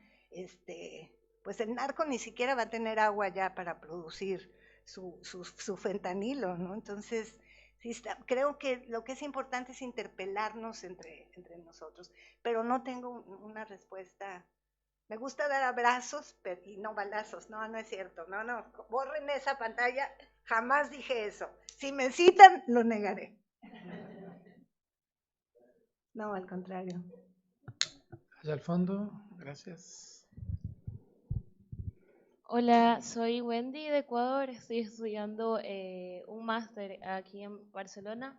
S2: pues el narco ni siquiera va a tener agua ya para producir su fentanilo, ¿no? Entonces, Sí, creo que lo que es importante es interpelarnos entre nosotros, pero no tengo una respuesta. Me gusta dar abrazos y no balazos. No, no es cierto. No, no, borren esa pantalla. Jamás dije eso. Si me citan, lo negaré. No, al contrario.
S3: Allá al fondo, gracias.
S6: Hola, soy Wendy de Ecuador, estoy estudiando un máster aquí en Barcelona.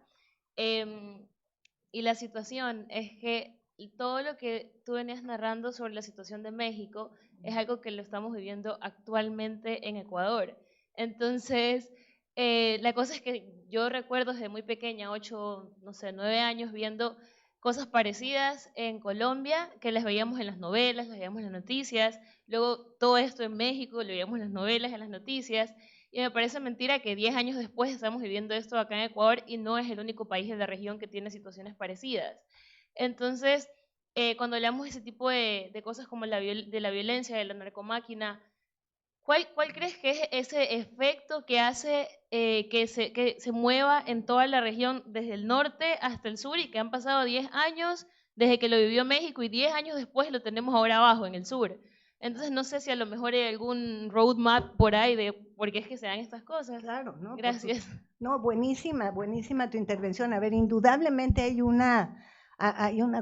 S6: Y la situación es que todo lo que tú venías narrando sobre la situación de México es algo que lo estamos viviendo actualmente en Ecuador. Entonces, la cosa es que yo recuerdo desde muy pequeña, 8, no sé, 9 años, viendo cosas parecidas en Colombia, que las veíamos en las novelas, las veíamos en las noticias, luego todo esto en México, lo veíamos en las novelas, en las noticias, y me parece mentira que 10 años después estamos viviendo esto acá en Ecuador y no es el único país de la región que tiene situaciones parecidas. Entonces, cuando hablamos de ese tipo de cosas como de la violencia, de la narcomáquina, ¿cuál crees que es ese efecto que hace que se mueva en toda la región desde el norte hasta el sur y que han pasado 10 años desde que lo vivió México y 10 años después lo tenemos ahora abajo en el sur? Entonces no sé si a lo mejor hay algún roadmap por ahí de por qué es que se dan estas cosas.
S2: Claro, ¿no?
S6: Gracias.
S2: No, buenísima, buenísima tu intervención. A ver, indudablemente hay una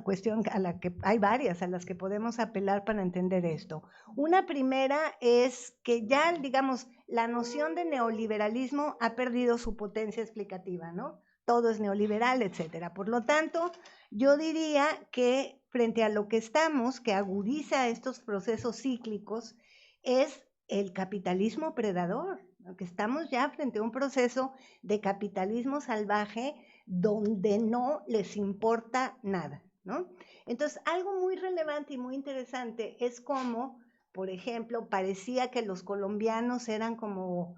S2: cuestión a la que hay varias a las que podemos apelar para entender esto. Una primera es que ya, digamos, la noción de neoliberalismo ha perdido su potencia explicativa, ¿no? Todo es neoliberal, etcétera. Por lo tanto, yo diría que frente a lo que estamos, que agudiza estos procesos cíclicos, es el capitalismo predador, ¿no? Que estamos ya frente a un proceso de capitalismo salvaje donde no les importa nada, ¿no? Entonces, algo muy relevante y muy interesante es cómo, por ejemplo, parecía que los colombianos eran como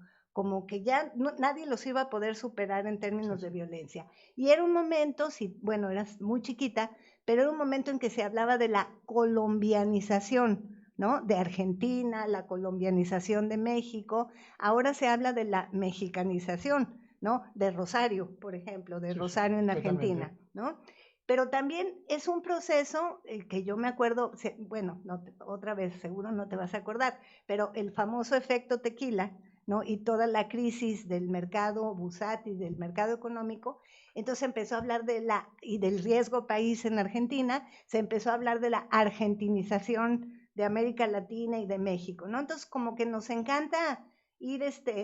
S2: que ya nadie los iba a poder superar en términos de violencia. Y era un momento, bueno, eras muy chiquita, pero era un momento en que se hablaba de la colombianización, ¿no? De Argentina, la colombianización de México. Ahora se habla de la mexicanización, ¿no? De Rosario, por ejemplo, de Rosario en Argentina, ¿no? Pero también es un proceso que yo me acuerdo, bueno, otra vez seguro no te vas a acordar, pero el famoso efecto tequila, ¿no? Y toda la crisis del mercado bursátil, del mercado económico, entonces empezó a hablar y del riesgo país en Argentina, se empezó a hablar de la argentinización de América Latina y de México, ¿no? Entonces como que nos encanta ir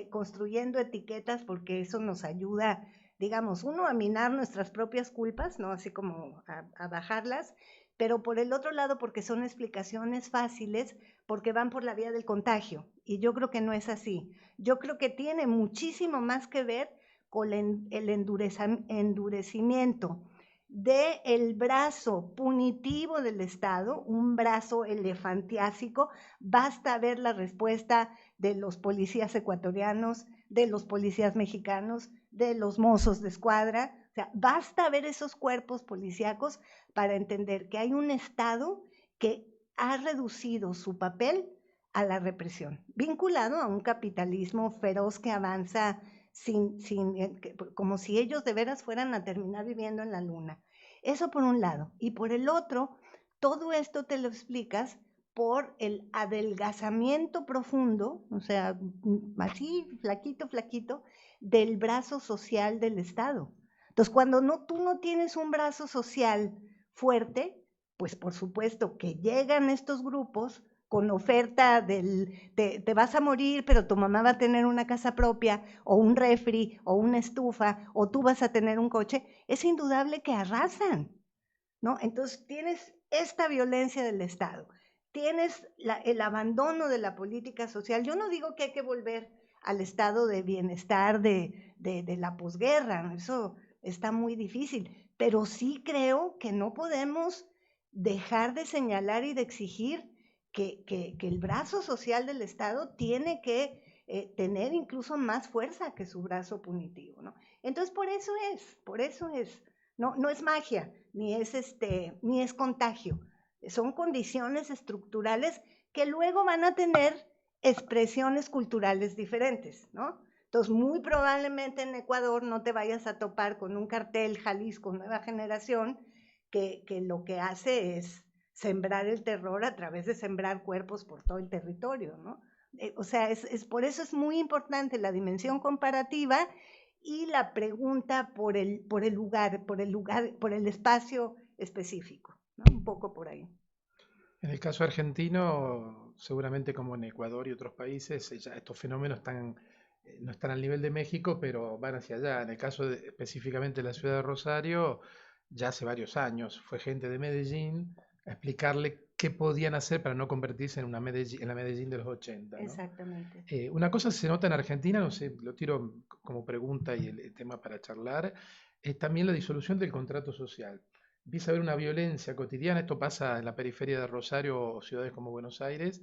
S2: construyendo etiquetas porque eso nos ayuda, digamos, uno a minar nuestras propias culpas, ¿no? Así como a bajarlas, pero por el otro lado porque son explicaciones fáciles, porque van por la vía del contagio, y yo creo que no es así. Yo creo que tiene muchísimo más que ver con el endurecimiento del brazo punitivo del Estado, un brazo elefantiásico. Basta ver la respuesta de los policías ecuatorianos, de los policías mexicanos, de los mozos de escuadra. O sea, basta ver esos cuerpos policíacos para entender que hay un Estado que ha reducido su papel a la represión, vinculado a un capitalismo feroz que avanza como si ellos de veras fueran a terminar viviendo en la luna. Eso por un lado. Y por el otro, todo esto te lo explicas por el adelgazamiento profundo, o sea, así flaquito, flaquito, del brazo social del Estado. Entonces, cuando tú no tienes un brazo social fuerte, pues por supuesto que llegan estos grupos con oferta te vas a morir, pero tu mamá va a tener una casa propia, o un refri, o una estufa, o tú vas a tener un coche. Es indudable que arrasan, ¿no? Entonces tienes esta violencia del Estado, tienes el abandono de la política social. Yo no digo que hay que volver al estado de bienestar de la posguerra, eso está muy difícil, pero sí creo que no podemos dejar de señalar y de exigir que el brazo social del Estado tiene que tener incluso más fuerza que su brazo punitivo, ¿no? Entonces, por eso es, no es magia, ni es contagio, son condiciones estructurales que luego van a tener expresiones culturales diferentes, ¿no? Entonces, muy probablemente en Ecuador no te vayas a topar con un cartel Jalisco Nueva Generación que lo que hace es sembrar el terror a través de sembrar cuerpos por todo el territorio, ¿no? O sea, por eso es muy importante la dimensión comparativa y la pregunta por el lugar, por el espacio específico, ¿no? Un poco por ahí.
S3: En el caso argentino, seguramente como en Ecuador y otros países, ya estos fenómenos no están al nivel de México, pero van hacia allá. En el caso específicamente de la ciudad de Rosario, ya hace varios años fue gente de Medellín a explicarle qué podían hacer para no convertirse en la Medellín de los 80, ¿no?
S2: Exactamente.
S3: Una cosa se nota en Argentina, no sé, lo tiro como pregunta y el tema para charlar, es también la disolución del contrato social. Empieza a haber una violencia cotidiana, esto pasa en la periferia de Rosario o ciudades como Buenos Aires,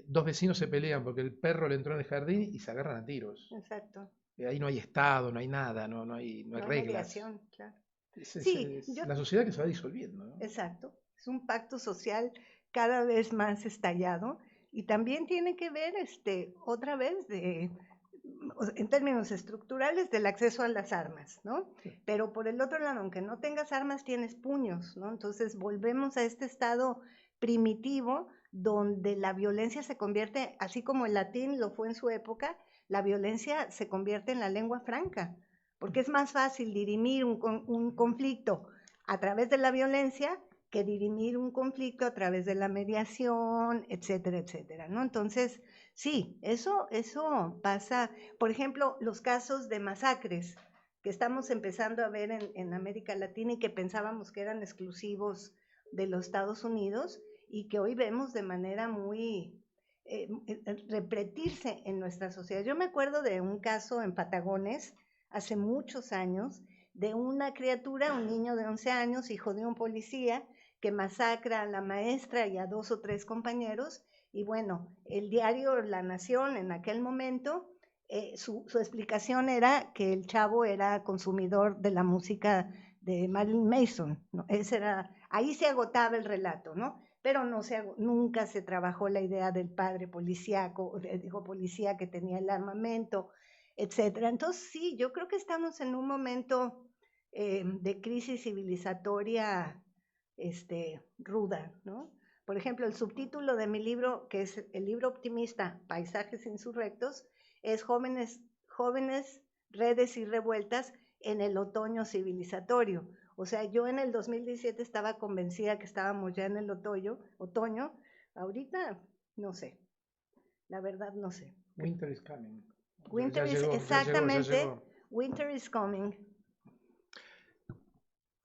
S3: dos vecinos se pelean porque el perro le entró en el jardín y se agarran a tiros.
S2: Exacto.
S3: Ahí no hay Estado, no hay nada, no hay reglas.
S2: Mediación, claro.
S3: Es la sociedad que se va disolviendo, ¿no?
S2: Exacto. Es un pacto social cada vez más estallado y también tiene que ver otra vez en términos estructurales del acceso a las armas, ¿no? Sí. Pero por el otro lado, aunque no tengas armas, tienes puños, ¿no? Entonces volvemos a este estado primitivo donde la violencia se convierte, así como el latín lo fue en su época, la violencia se convierte en la lengua franca, porque es más fácil dirimir un conflicto a través de la violencia que dirimir un conflicto a través de la mediación, etcétera, etcétera, ¿no? Entonces, sí, eso pasa. Por ejemplo, los casos de masacres que estamos empezando a ver en América Latina y que pensábamos que eran exclusivos de los Estados Unidos y que hoy vemos de manera muy repetirse en nuestra sociedad. Yo me acuerdo de un caso en Patagones hace muchos años de una criatura, un niño de 11 años, hijo de un policía, que masacra a la maestra y a 2 o 3 compañeros. Y bueno, el diario La Nación en aquel momento, su explicación era que el chavo era consumidor de la música de Marilyn Manson, ¿no? Ahí se agotaba el relato, ¿no? Pero nunca se trabajó la idea del padre policía que tenía el armamento, etcétera. Entonces, sí, yo creo que estamos en un momento de crisis civilizatoria ruda, ¿no? Por ejemplo, el subtítulo de mi libro, que es el libro optimista, Paisajes Insurrectos, es Jóvenes, Redes y Revueltas en el Otoño Civilizatorio. O sea, yo en el 2017 estaba convencida que estábamos ya en el otoño, ahorita no sé, la verdad no sé.
S3: Winter is coming.
S2: Winter is, exactamente, ya llegó. Winter is coming.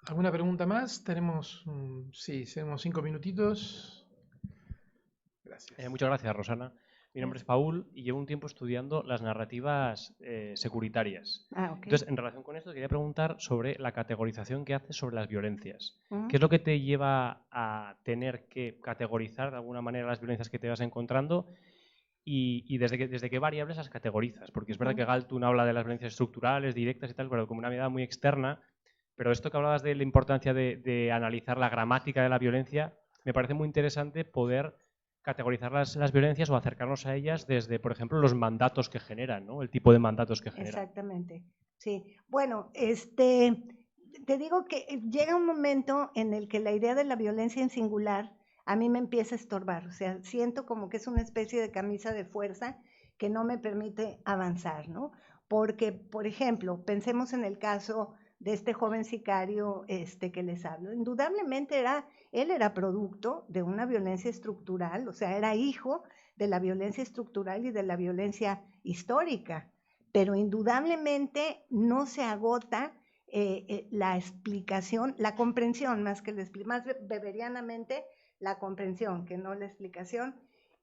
S3: ¿Alguna pregunta más? Tenemos 5 minutitos.
S7: Gracias. Muchas gracias, Rosana. Mi nombre es Paul y llevo un tiempo estudiando las narrativas securitarias.
S2: Okay.
S7: Entonces, en relación con esto, quería preguntar sobre la categorización que haces sobre las violencias. ¿Qué es lo que te lleva a tener que categorizar de alguna manera las violencias que te vas encontrando y desde qué variables las categorizas? Porque es verdad que Galtung habla de las violencias estructurales, directas y tal, pero como una mirada muy externa. Pero esto que hablabas de la importancia de analizar la gramática de la violencia, me parece muy interesante poder categorizar las violencias o acercarnos a ellas desde, por ejemplo, los mandatos que generan, ¿no? El tipo de mandatos que generan.
S2: Exactamente, sí. Bueno, te digo que llega un momento en el que la idea de la violencia en singular a mí me empieza a estorbar. O sea, siento como que es una especie de camisa de fuerza que no me permite avanzar, ¿no? Porque, por ejemplo, pensemos en el caso de este joven sicario que les hablo. Indudablemente él era producto de una violencia estructural, o sea, era hijo de la violencia estructural y de la violencia histórica, pero indudablemente no se agota la explicación, la comprensión, más beberianamente la comprensión que no la explicación,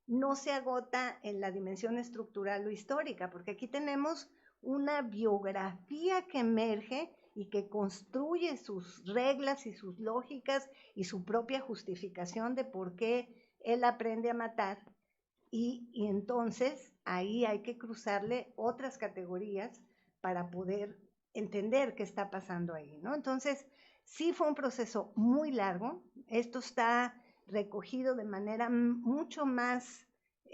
S2: no se agota en la dimensión estructural o histórica, porque aquí tenemos una biografía que emerge y que construye sus reglas y sus lógicas y su propia justificación de por qué él aprende a matar. Y entonces ahí hay que cruzarle otras categorías para poder entender qué está pasando ahí, ¿no? Entonces, sí fue un proceso muy largo. Esto está recogido de manera mucho más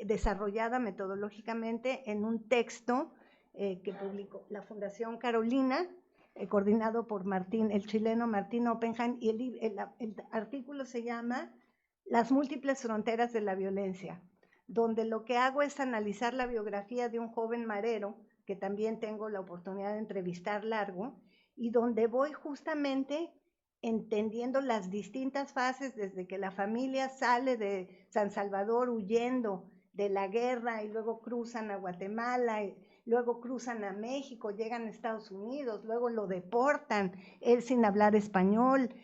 S2: desarrollada metodológicamente en un texto que publicó la Fundación Carolina, coordinado por el chileno Martín Oppenheim, y el artículo se llama Las múltiples fronteras de la violencia, donde lo que hago es analizar la biografía de un joven marero, que también tengo la oportunidad de entrevistar largo, y donde voy justamente entendiendo las distintas fases desde que la familia sale de San Salvador huyendo de la guerra y luego cruzan a Guatemala, y luego cruzan a México, llegan a Estados Unidos, luego lo deportan, él sin hablar español,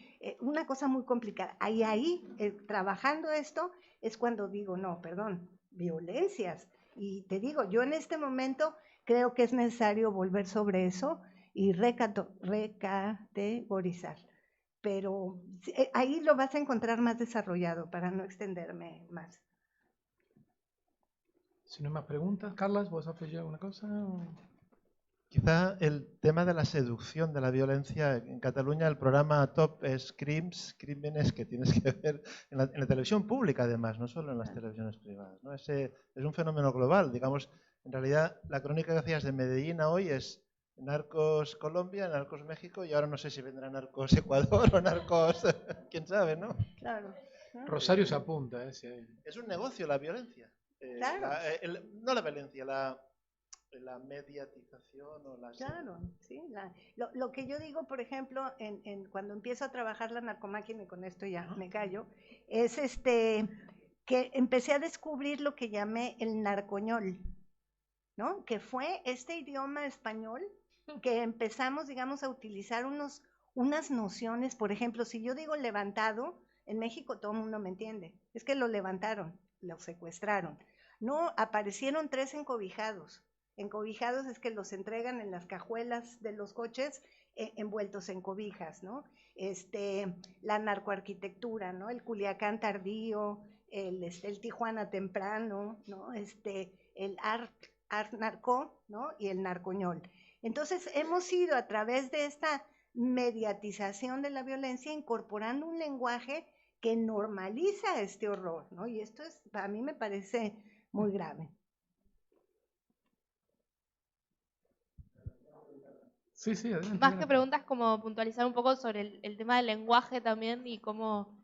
S2: una cosa muy complicada. Ahí trabajando esto es cuando digo, no, perdón, violencias. Y te digo, yo en este momento creo que es necesario volver sobre eso y recategorizar. Pero ahí lo vas a encontrar más desarrollado para no extenderme más.
S3: Si no hay más preguntas, Carlas, ¿vos has afegir alguna cosa?
S1: Quizá el tema de la seducción de la violencia en Cataluña, el programa Top es crímenes que tienes que ver en la televisión pública además, no solo en las televisiones privadas, ¿no? Es un fenómeno global, digamos, en realidad la crónica que hacías de Medellín a hoy es Narcos Colombia, Narcos México y ahora no sé si vendrá Narcos Ecuador o Narcos, quién sabe, ¿no?
S2: Claro.
S3: Rosario se apunta, sí.
S1: Es un negocio la violencia.
S2: Claro.
S1: No la violencia, la mediatización o la...
S2: Claro, sí. Lo que yo digo, por ejemplo, cuando empiezo a trabajar la narcomáquina, y con esto ya me callo, es que empecé a descubrir lo que llamé el narcoñol, ¿no? Que fue este idioma español que empezamos, digamos, a utilizar unas nociones. Por ejemplo, si yo digo levantado, en México todo el mundo me entiende. Es que lo levantaron, lo secuestraron. No, aparecieron 3 encobijados. Encobijados es que los entregan en las cajuelas de los coches envueltos en cobijas, ¿no? La narcoarquitectura, ¿no? El Culiacán tardío, el Tijuana temprano, ¿no? El art narco, ¿no? Y el narcoñol. Entonces hemos ido a través de esta mediatización de la violencia incorporando un lenguaje que normaliza este horror, ¿no? Y esto a mí me parece muy grave.
S3: Sí, adelante.
S6: Más que preguntas, como puntualizar un poco sobre el tema del lenguaje también y cómo,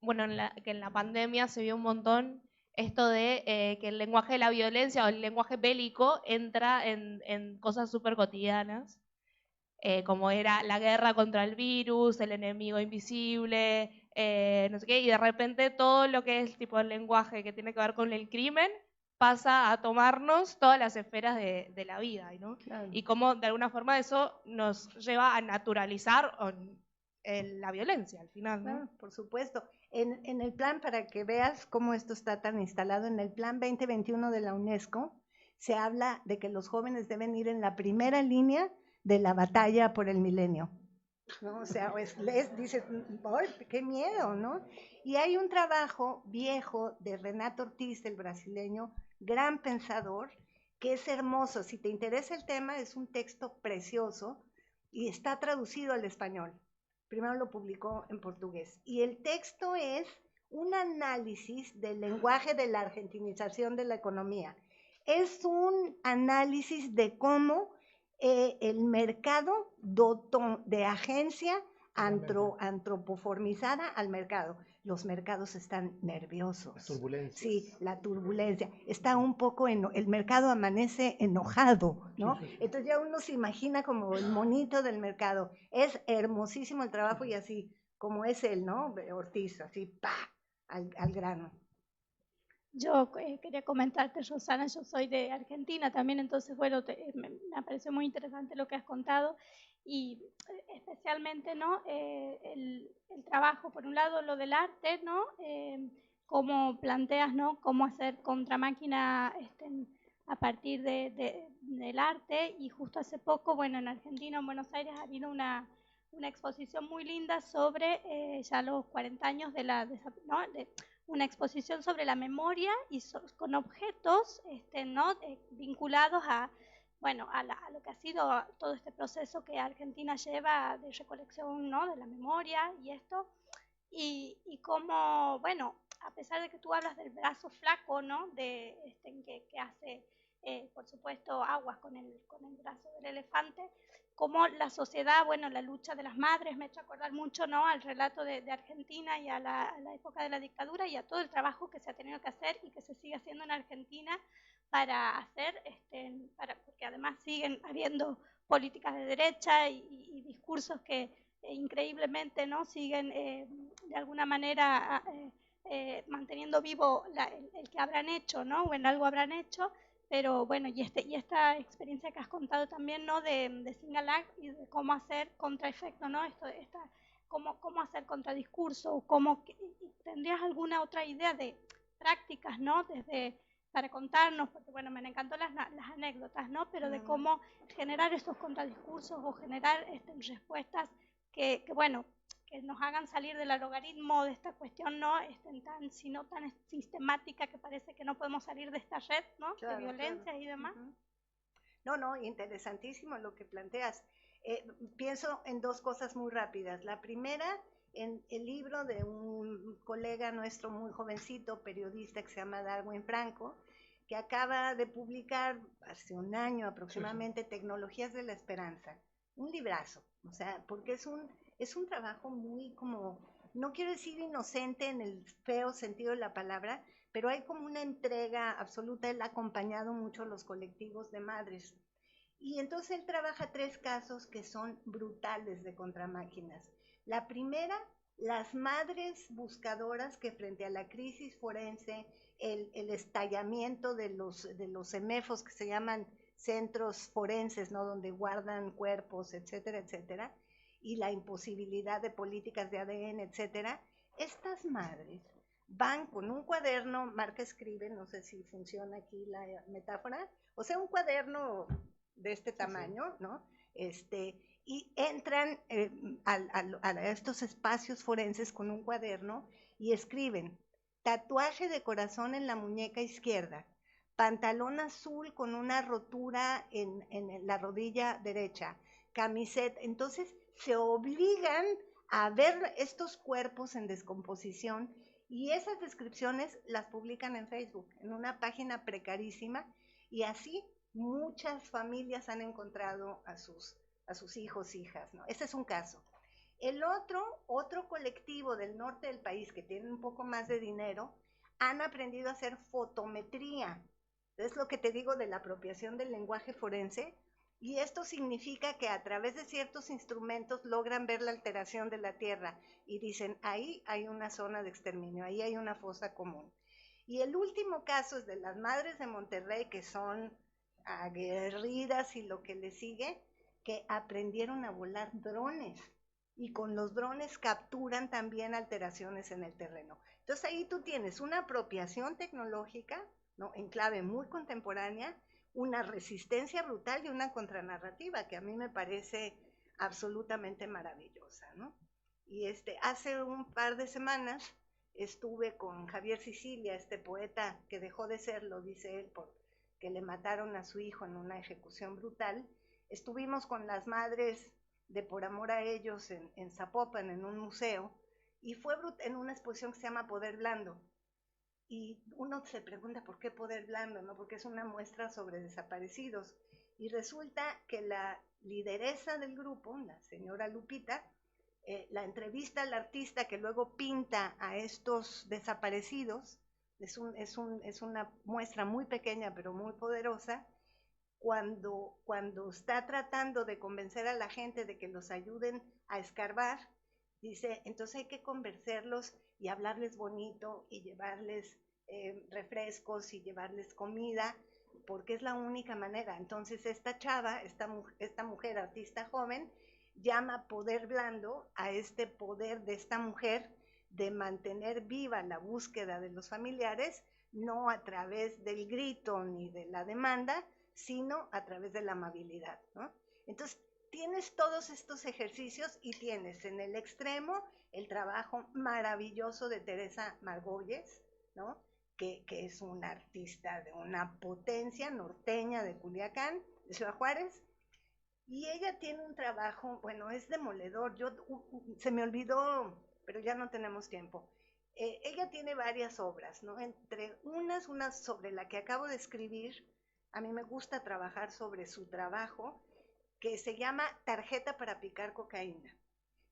S6: bueno, que en la pandemia se vio un montón esto de que el lenguaje de la violencia o el lenguaje bélico entra en cosas súper cotidianas, como era la guerra contra el virus, el enemigo invisible, no sé qué, y de repente todo lo que es tipo el lenguaje que tiene que ver con el crimen pasa a tomarnos todas las esferas de la vida, ¿no?
S2: Claro.
S6: Y cómo de alguna forma eso nos lleva a naturalizar la violencia al final, ¿no?
S2: Claro, por supuesto. En el plan, para que veas cómo esto está tan instalado, en el plan 2021 de la UNESCO se habla de que los jóvenes deben ir en la primera línea de la batalla por el milenio, ¿no? O sea, dices, qué miedo, ¿no? Y hay un trabajo viejo de Renato Ortiz, el brasileño, gran pensador, que es hermoso. Si te interesa el tema, es un texto precioso y está traducido al español. Primero lo publicó en portugués. Y el texto es un análisis del lenguaje de la argentinización de la economía. Es un análisis de cómo el mercado dotó de agencia antropoformizada al mercado. Los mercados están nerviosos.
S3: Las turbulencias.
S2: Sí, la turbulencia. Está un poco, el mercado amanece enojado, ¿no? Sí. Entonces ya uno se imagina como el monito del mercado. Es hermosísimo el trabajo y así, como es él, ¿no? Ortiz, así, ¡pa! Al grano.
S8: Yo quería comentarte, Rosana, yo soy de Argentina también, entonces, bueno, me pareció muy interesante lo que has contado y especialmente, ¿no? El trabajo, por un lado, lo del arte, ¿no? Cómo planteas, ¿no? Cómo hacer contramáquina a partir del arte y justo hace poco, bueno, en Argentina, en Buenos Aires, ha habido una exposición muy linda sobre ya los 40 años ¿no? Una exposición sobre la memoria y con objetos ¿no? vinculados a, bueno, a lo que ha sido todo este proceso que Argentina lleva de recolección, ¿no? de la memoria y esto, y cómo, bueno, a pesar de que tú hablas del brazo flaco, ¿no? que hace por supuesto, Aguas con el brazo del elefante, como la sociedad, bueno, la lucha de las madres, me he hecho acordar mucho, ¿no?, al relato de Argentina y a la época de la dictadura y a todo el trabajo que se ha tenido que hacer y que se sigue haciendo en Argentina para hacer, porque además siguen habiendo políticas de derecha y discursos que increíblemente, ¿no?, siguen de alguna manera manteniendo vivo el que habrán hecho, ¿no?, o en algo habrán hecho. Pero bueno, y esta experiencia que has contado también, ¿no?, de Singalag y de cómo hacer contraefecto, ¿no?, cómo hacer contradiscurso, ¿tendrías alguna otra idea de prácticas, ¿no?, para contarnos? Porque bueno, me encantó las anécdotas, ¿no?, pero de cómo generar estos contradiscursos o generar respuestas que bueno, que nos hagan salir del logaritmo de esta cuestión, ¿no?, sino tan sistemática que parece que no podemos salir de esta red, ¿no?, claro, de violencia, claro, y demás.
S2: No, interesantísimo lo que planteas. Pienso en dos cosas muy rápidas. La primera, en el libro de un colega nuestro muy jovencito, periodista, que se llama Darwin Franco, que acaba de publicar hace un año aproximadamente, sí, Tecnologías de la Esperanza. Un librazo, o sea, porque es un trabajo muy como, no quiero decir inocente en el feo sentido de la palabra, pero hay como una entrega absoluta. Él ha acompañado mucho a los colectivos de madres. Y entonces él trabaja 3 casos que son brutales de contramáquinas. La primera, las madres buscadoras que frente a la crisis forense, el estallamiento de los CEMEFOS, que se llaman centros forenses, ¿no?, donde guardan cuerpos, etcétera, etcétera, y la imposibilidad de políticas de ADN, etcétera, estas madres van con un cuaderno, marca escribe, no sé si funciona aquí la metáfora, o sea, un cuaderno de este tamaño, ¿no?, y entran a estos espacios forenses con un cuaderno y escriben: tatuaje de corazón en la muñeca izquierda, pantalón azul con una rotura en la rodilla derecha, camiseta. Entonces se obligan a ver estos cuerpos en descomposición y esas descripciones las publican en Facebook, en una página precarísima, y así muchas familias han encontrado a sus hijos, hijas, ¿no? Ese es un caso. El otro colectivo del norte del país que tiene un poco más de dinero, han aprendido a hacer fotometría. Es lo que te digo de la apropiación del lenguaje forense, y esto significa que a través de ciertos instrumentos logran ver la alteración de la tierra y dicen: ahí hay una zona de exterminio, ahí hay una fosa común. Y el último caso es de las madres de Monterrey, que son aguerridas y lo que le sigue, que aprendieron a volar drones, y con los drones capturan también alteraciones en el terreno. Entonces ahí tú tienes una apropiación tecnológica, ¿no?, en clave muy contemporánea, una resistencia brutal y una contranarrativa que a mí me parece absolutamente maravillosa, ¿no? Y hace un par de semanas estuve con Javier Sicilia, este poeta que dejó de serlo, dice él, porque le mataron a su hijo en una ejecución brutal. Estuvimos con las madres de Por Amor a Ellos en Zapopan, en un museo, y fue en una exposición que se llama Poder Blando. Y uno se pregunta por qué Poder Blando, ¿no?, porque es una muestra sobre desaparecidos. Y resulta que la lideresa del grupo, la señora Lupita, la entrevista al artista que luego pinta a estos desaparecidos. Es una muestra muy pequeña pero muy poderosa. Cuando está tratando de convencer a la gente de que los ayuden a escarbar, dice: entonces hay que convencerlos y hablarles bonito y llevarles refrescos y llevarles comida, porque es la única manera. Entonces esta chava, esta mujer artista joven, llama poder blando a este poder de esta mujer de mantener viva la búsqueda de los familiares, no a través del grito ni de la demanda, sino a través de la amabilidad, ¿no? Entonces tienes todos estos ejercicios y tienes en el extremo el trabajo maravilloso de Teresa Margolles, ¿no?, que es una artista de una potencia norteña de Culiacán, de Ciudad Juárez, y ella tiene un trabajo, bueno, es demoledor. Se me olvidó, pero ya no tenemos tiempo. Ella tiene varias obras, ¿no?, entre una sobre la que acabo de escribir a mí me gusta trabajar sobre su trabajo, que se llama Tarjeta para picar cocaína,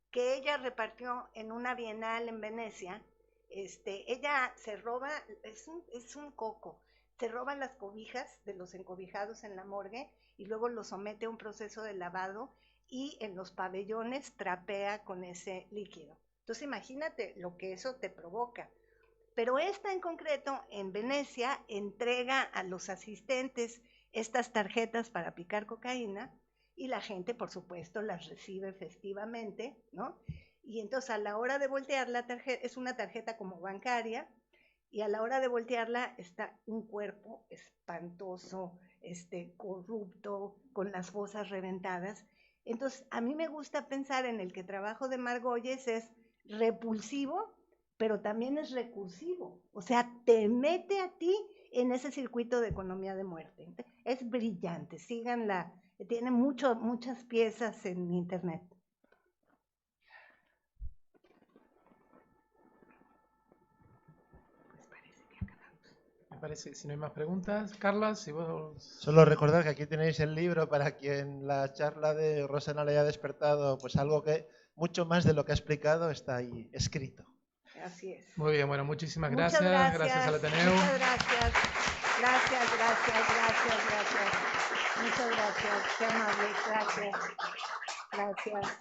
S2: que ella repartió en una bienal en Venecia. Ella se roba, es un coco, se roban las cobijas de los encobijados en la morgue y luego los somete a un proceso de lavado y en los pabellones trapea con ese líquido. Entonces imagínate lo que eso te provoca. Pero esta en concreto, en Venecia, entrega a los asistentes estas tarjetas para picar cocaína y la gente, por supuesto, las recibe festivamente, ¿no? Y entonces a la hora de voltear la tarjeta, es una tarjeta como bancaria, y a la hora de voltearla está un cuerpo espantoso, corrupto, con las fosas reventadas. Entonces, a mí me gusta pensar en el que el trabajo de Margolles es repulsivo, pero también es recursivo, o sea, te mete a ti en ese circuito de economía de muerte. Es brillante, síganla, tiene muchas piezas en internet. Pues parece que acabamos.
S3: Me parece, si no hay más preguntas, Carla, si vos...
S1: Solo recordar que aquí tenéis el libro para quien la charla de Rosana le haya despertado, pues algo que mucho más de lo que ha explicado está ahí escrito.
S2: Así es.
S3: Muy bien, bueno, muchísimas
S2: Muchas
S3: gracias. Gracias al Ateneo.
S2: Muchas gracias. Gracias. Muchas gracias. Qué amable. Gracias.